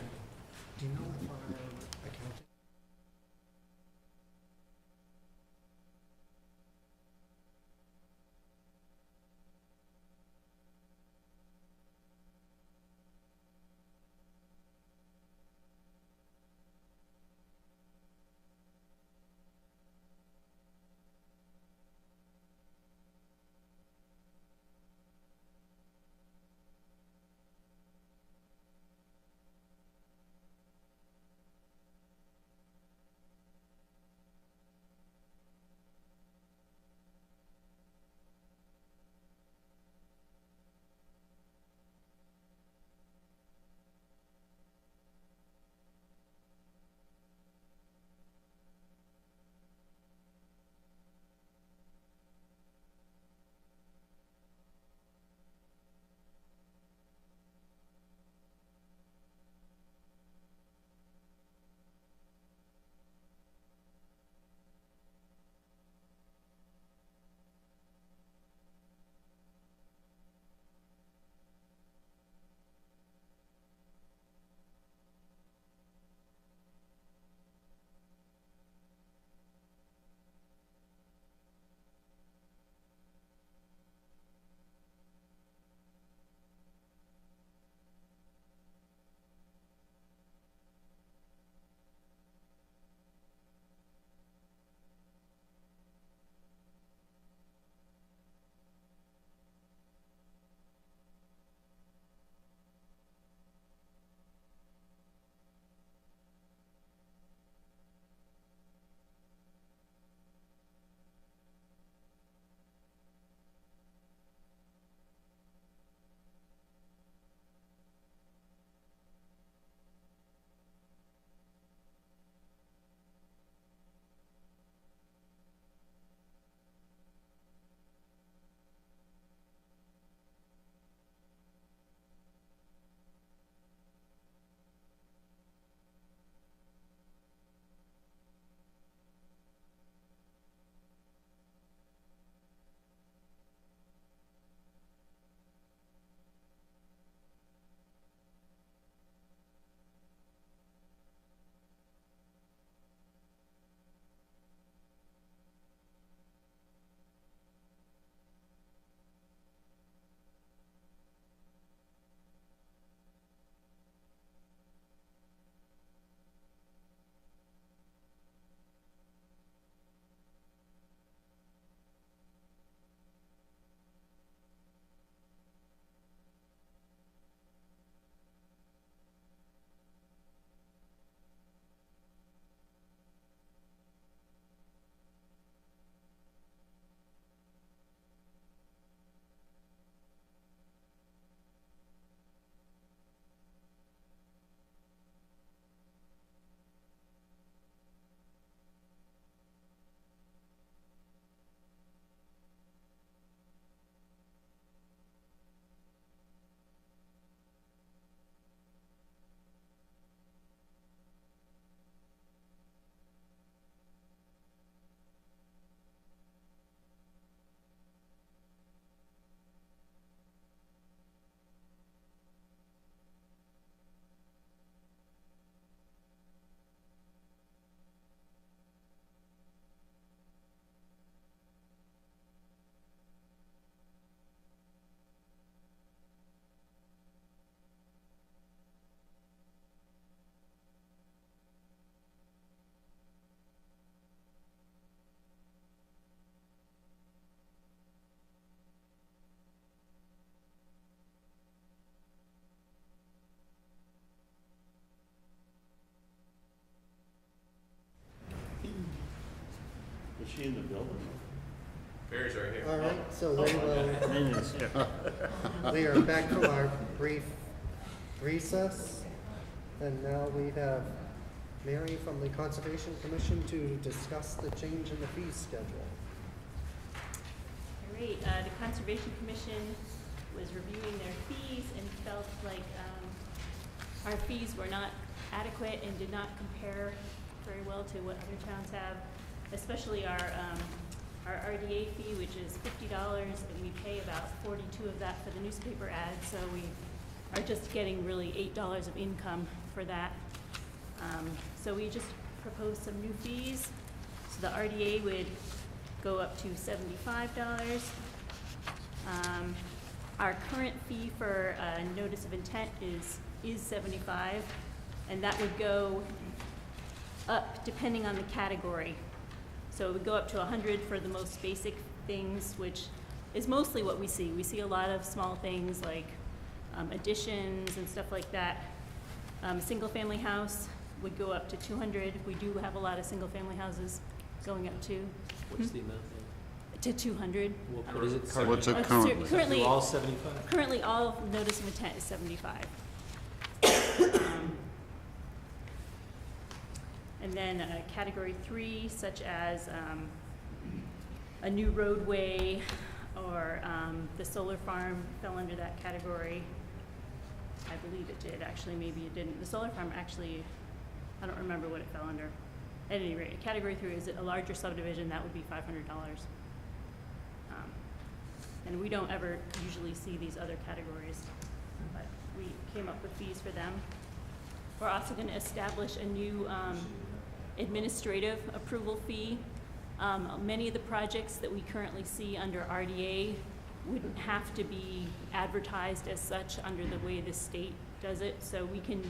do you know if our accounting she in the building? Barry's right here. All right, so we will, Minnie's here. we are back from our brief recess. And now we have Mary from the Conservation Commission to discuss the change in the fee schedule. Great. The Conservation Commission was reviewing their fees and felt like our fees were not adequate and did not compare very well to what other towns have, especially our RDA fee, which is $50, and we pay about 42 of that for the newspaper ads, so we are just getting really $8 of income for that. So we just proposed some new fees. So the RDA would go up to $75. Our current fee for a notice of intent is $75, and that would go up depending on the category. So it would go up to $100 for the most basic things, which is mostly what we see. We see a lot of small things like additions and stuff like that. A single-family house would go up to $200. We do have a lot of single-family houses going up to What's the amount to $200. What is it What's currently? it currently? Currently, All 75? currently all notice of intent is $75. And then category 3, such as a new roadway or the solar farm fell under that category. I believe it did, actually, maybe it didn't. The solar farm actually, I don't remember what it fell under. At any rate, category 3 is a larger subdivision, that would be $500. And we don't ever usually see these other categories, but we came up with fees for them. We're also going to establish a new administrative approval fee. Many of the projects that we currently see under RDA wouldn't have to be advertised as such under the way the state does it, so we can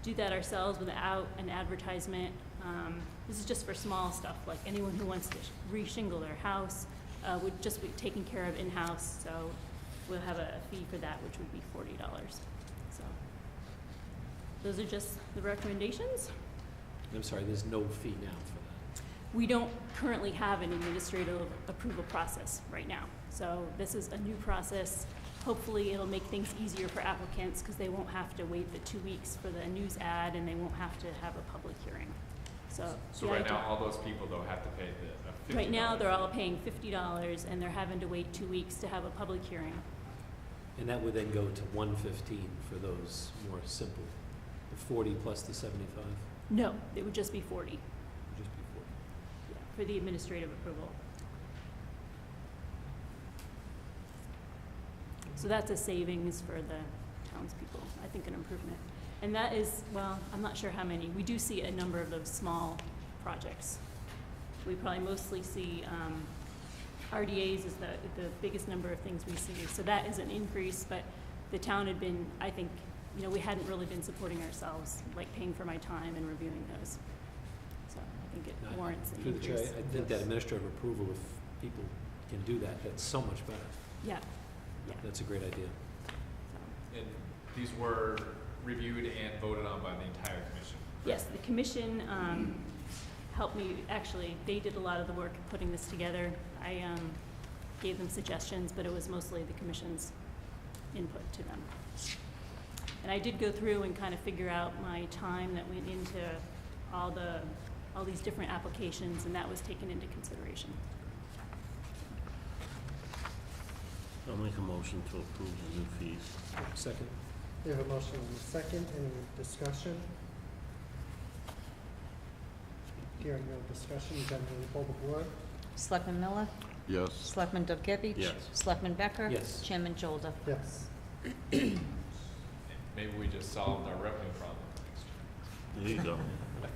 do that ourselves without an advertisement. This is just for small stuff, like anyone who wants to re-shingle their house would just be taken care of in-house, so we'll have a fee for that, which would be $40. So those are just the recommendations. I'm sorry, there's no fee now for that. We don't currently have an administrative approval process right now. So this is a new process. Hopefully it'll make things easier for applicants because they won't have to wait the 2 weeks for the news ad and they won't have to have a public hearing. So So right now, all those people though have to pay the $50. right now, they're all paying $50 and they're having to wait 2 weeks to have a public hearing. And that would then go to 115 for those more simple, the 40 plus the 75? No, it would just be 40, Just be 40. yeah, for the administrative approval. So that's a savings for the townspeople, I think an improvement. And that is, well, I'm not sure how many. We do see a number of those small projects. We probably mostly see RDAs is the biggest number of things we see. So that is an increase, but the town had been, I think, we hadn't really been supporting ourselves, like paying for my time and reviewing those. So I think it warrants an Through the chair, increase. I think that administrative approval, if people can do that, that's so much better. Yeah, yeah. That's a great idea. So, And these were reviewed and voted on by the entire commission. yes, the commission helped me, actually, they did a lot of the work putting this together. I gave them suggestions, but it was mostly the commission's input to them. And I did go through and kind of figure out my time that went into all these different applications, and that was taken into consideration. I'll make a motion to approve the new fees. Second? We have a motion and a second. Any discussion? Hearing no discussion, then we poll the board. Selectman Miller? Yes. Selectman Dubkevich? Yes. Selectman Becker? Yes. Chairman Jolda? Yes. Maybe we just solved our revenue problem next year. There you go.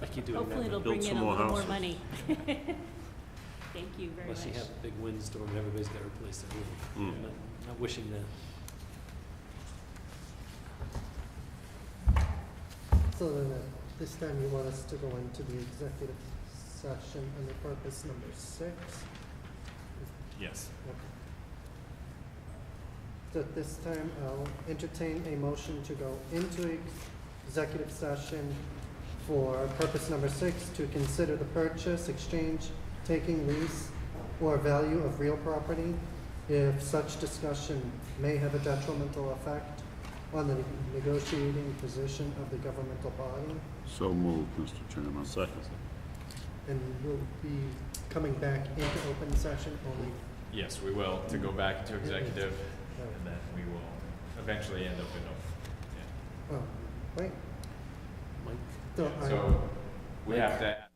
I keep doing Hopefully that. it'll Build bring in some a more little more houses. money. Thank you very much. Unless you have a big windstorm and everybody's got to replace their roof. Mm. I'm not wishing that. So then at this time you want us to go into the executive session under purpose number 6? Yes. Okay. So at this time, I'll entertain a motion to go into executive session for purpose number 6, to consider the purchase, exchange, taking, lease, or value of real property if such discussion may have a detrimental effect on the negotiating position of the governmental body. So moved, Mr. Chairman. Second. And we'll be coming back into open session only. Yes, we will, to go back into executive, and then we will eventually end up in open. Oh, wait. Mike? So Yeah. I- So, we have to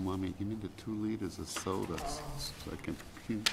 Mommy, give me the 2 liters of soda so I can puke.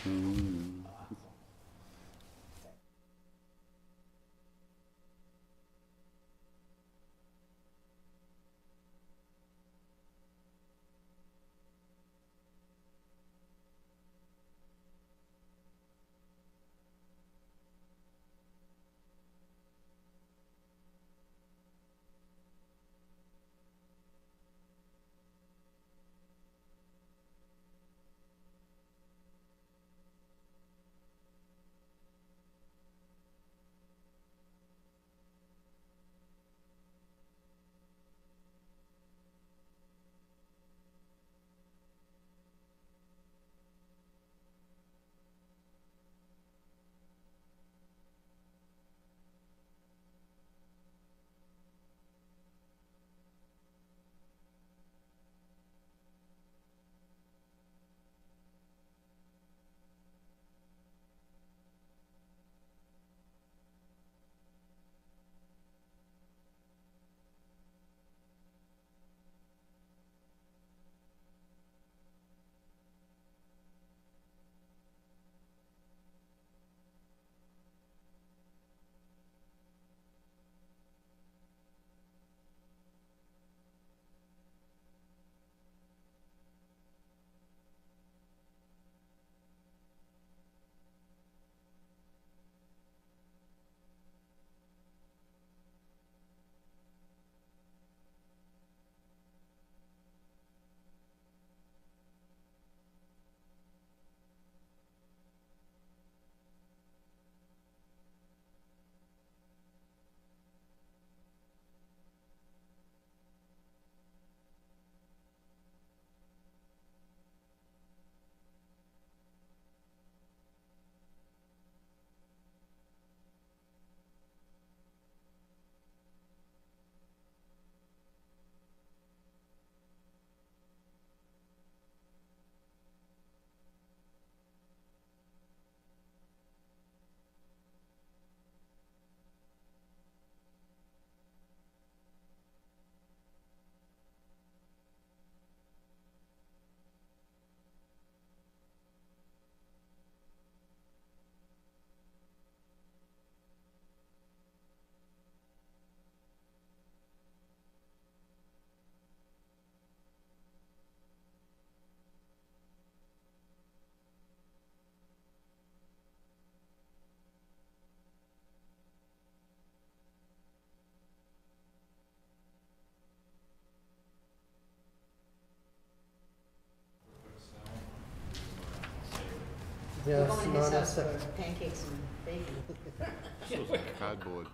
Yes, We're going to his house non-accept- for pancakes and bacon. Cardboard.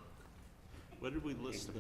Where did we list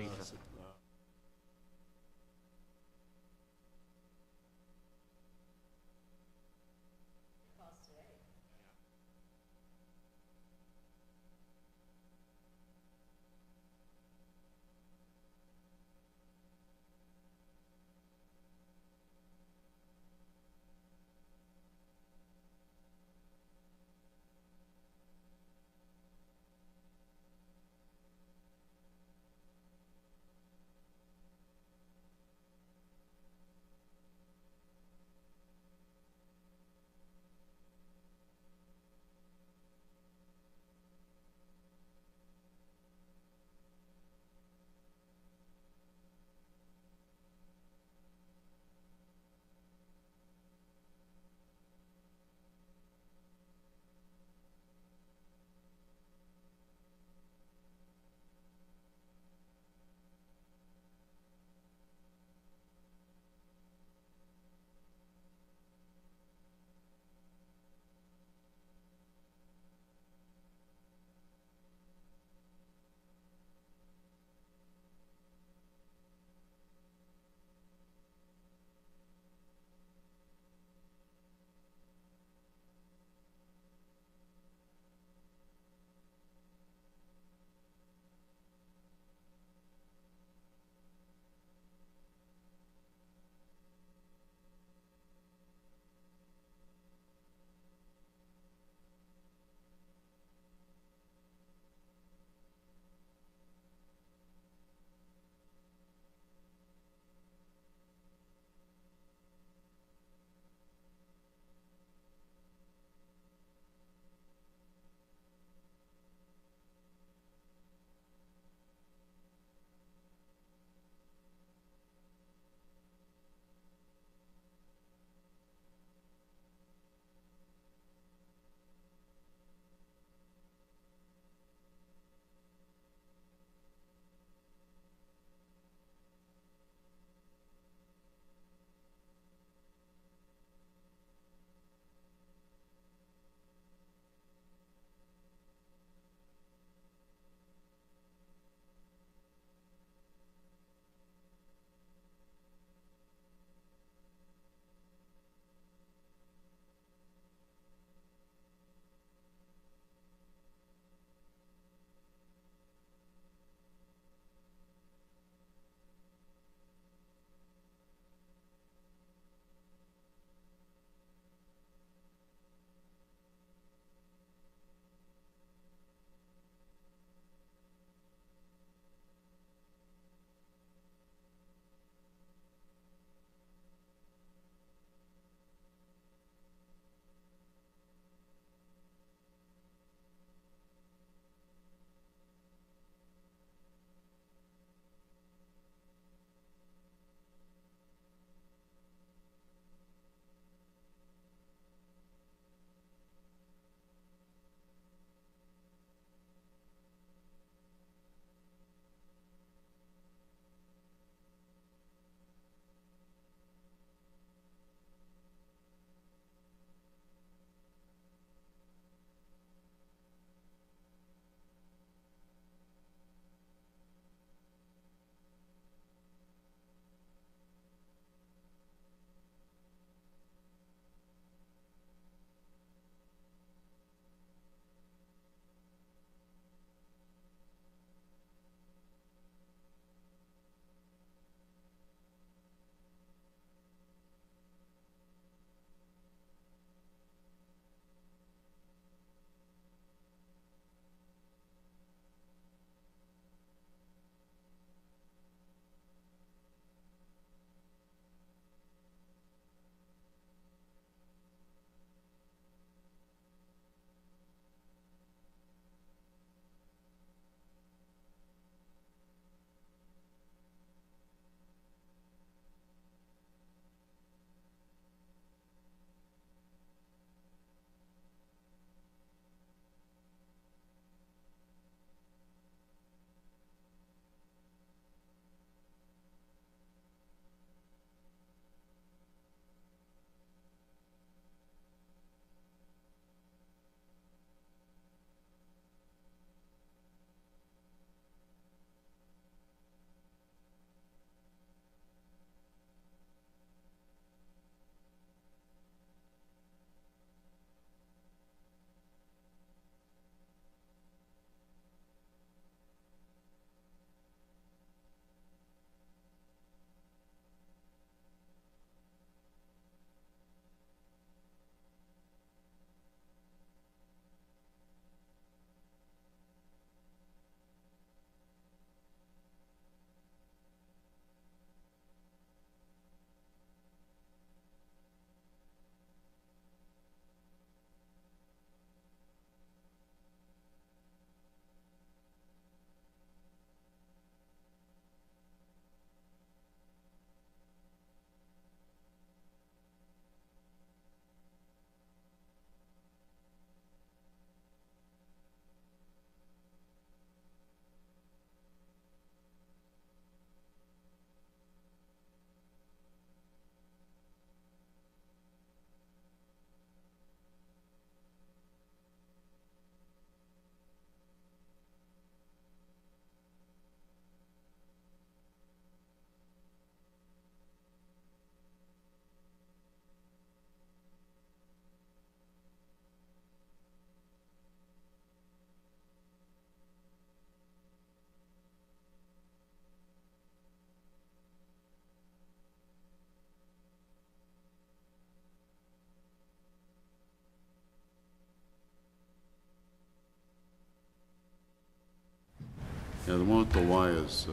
Yeah, the one with the wires,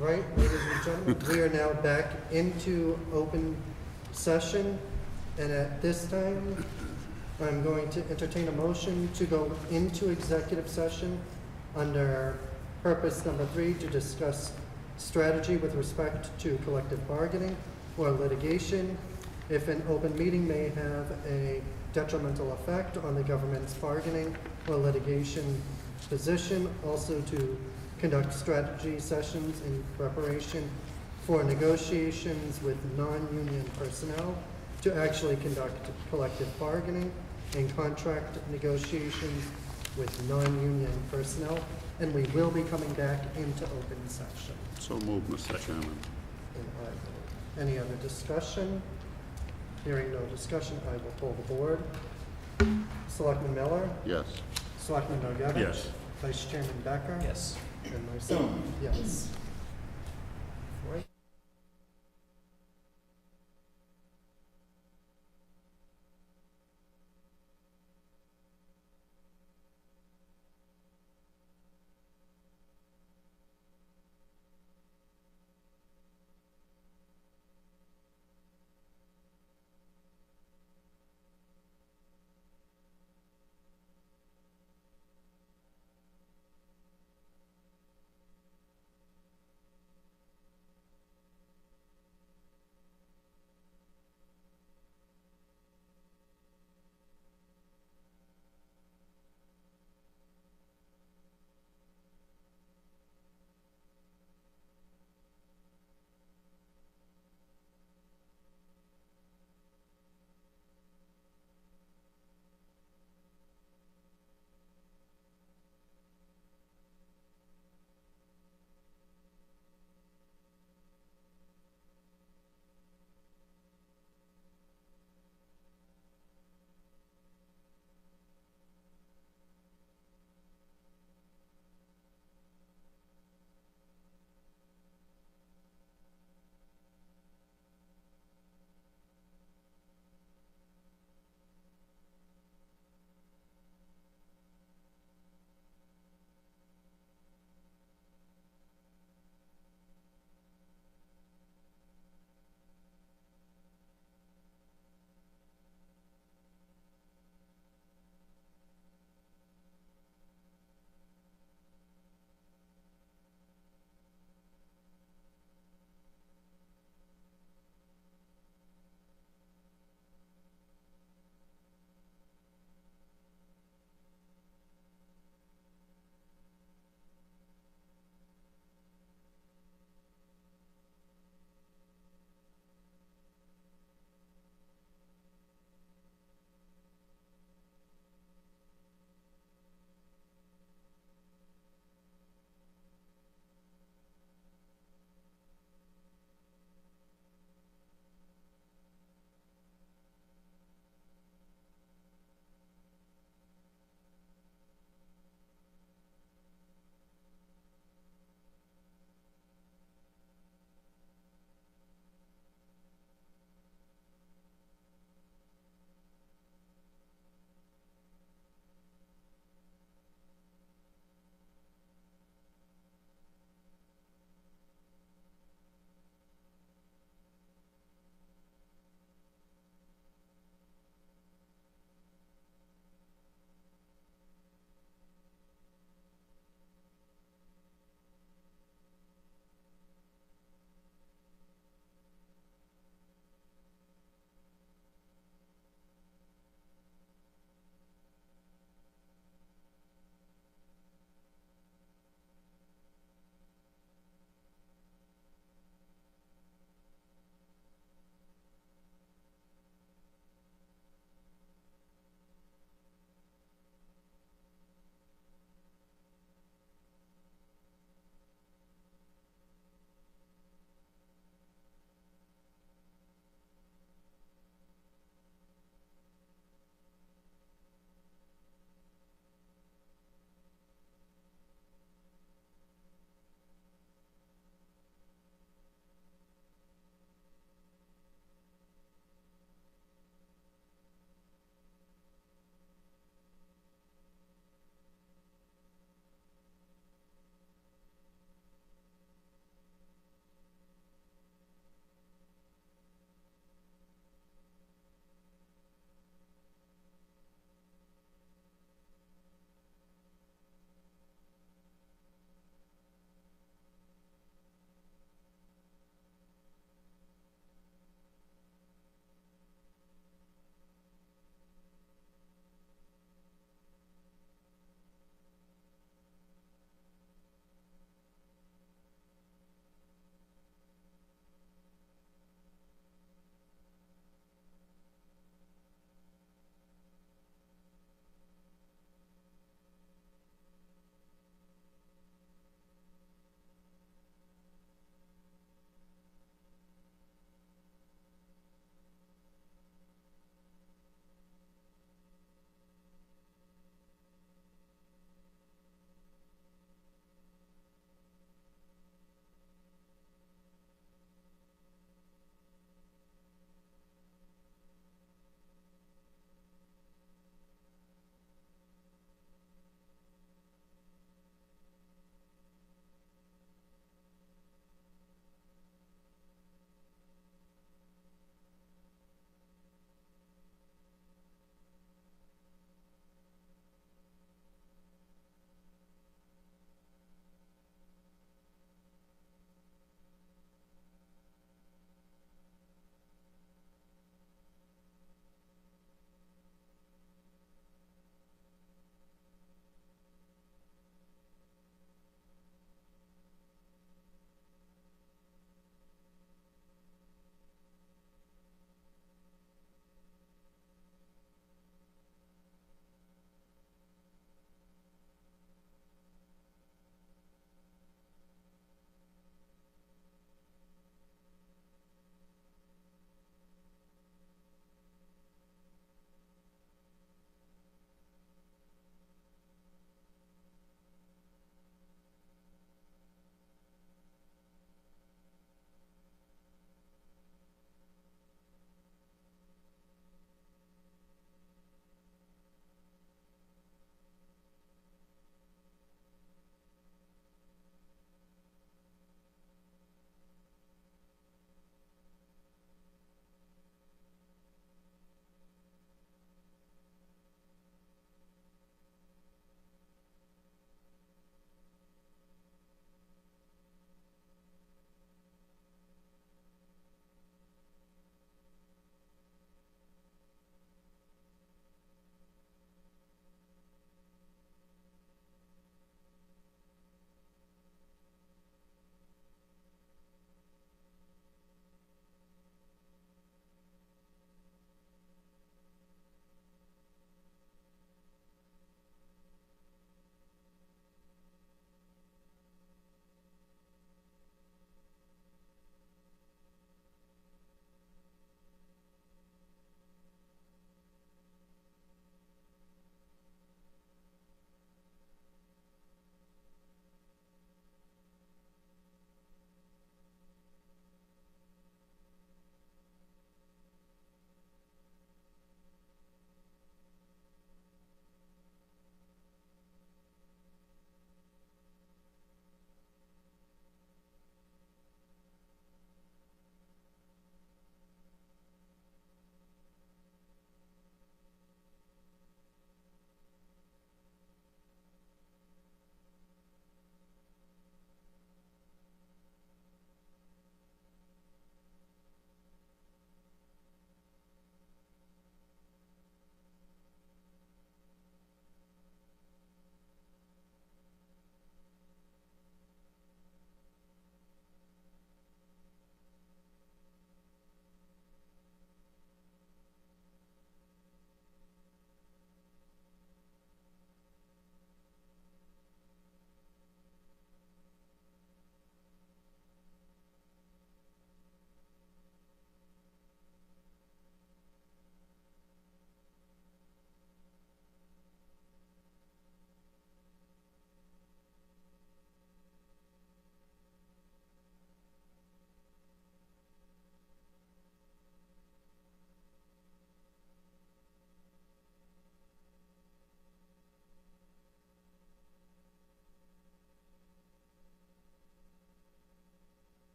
Right, ladies and gentlemen, we are now back into open session, and at this time, I'm going to entertain a motion to go into executive session under purpose number 3 to discuss strategy with respect to collective bargaining or litigation if an open meeting may have a detrimental effect on the government's bargaining or litigation position. Also to conduct strategy sessions in preparation for negotiations with non-union personnel, to actually conduct collective bargaining and contract negotiations with non-union personnel, and we will be coming back into open session. so moved, Mr. Chairman. And I will- Any other discussion? Hearing no discussion, I will poll the board. Selectman Miller? Yes. Selectman Nargevich? Yes. Vice Chairman Becker? Yes. And myself, yes. Right.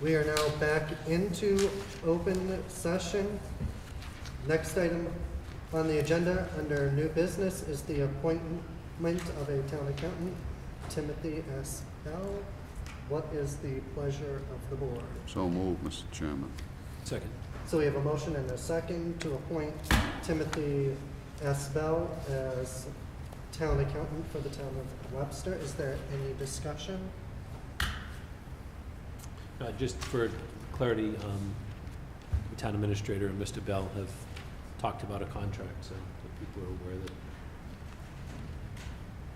We are now back into open session. Next item on the agenda under new business is the appointment of a town accountant, Timothy S. Bell. What is the pleasure of the board? So moved, Mr. Chairman. Second. So we have a motion and a second to appoint Timothy S. Bell as town accountant for the town of Webster. Is there any discussion? Just for clarity, the town administrator and Mr. Bell have talked about a contract, so that people are aware that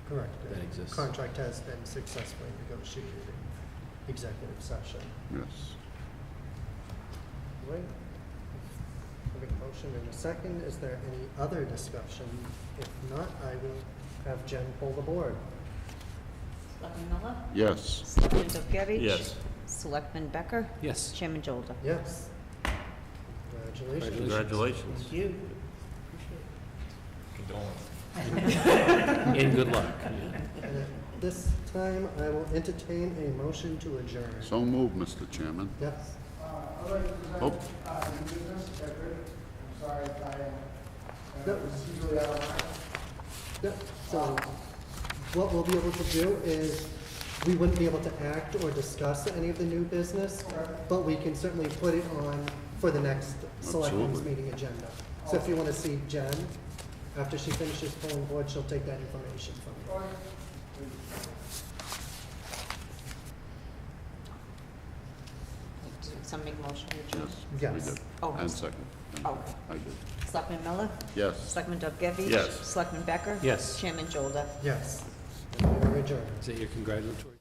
Correct. that exists. Contract has been successfully negotiated in executive session. Yes. Right. Having a motion and a second, is there any other discussion? If not, I will have Jen pull the board. Selectman Miller? Yes. Selectman Dovgevich? Yes. Selectman Becker? Yes. Chairman Jolda? Yes. Congratulations. Congratulations. Thank you. Condolence. And good luck. And at this time, I will entertain a motion to adjourn. So moved, Mr. Chairman. Yes. I'd like to Oh. present, new business, if I could. I'm sorry if I Yep. was usually out of line. Yep. So what we'll be able to do is, we wouldn't be able to act or discuss any of the new business, but we can certainly put it on for the next selectmen's Absolutely. meeting agenda. So if you want to see Jen, after she finishes pulling board, she'll take that information from you. Did someone make a motion to adjourn? Yes. We Yes. did. Oh. And second. Oh. I did. Selectman Miller? Yes. Selectman Dovgevich? Yes. Selectman Becker? Yes. Chairman Jolda? Yes. And we are adjourned. Is that your congratulatory?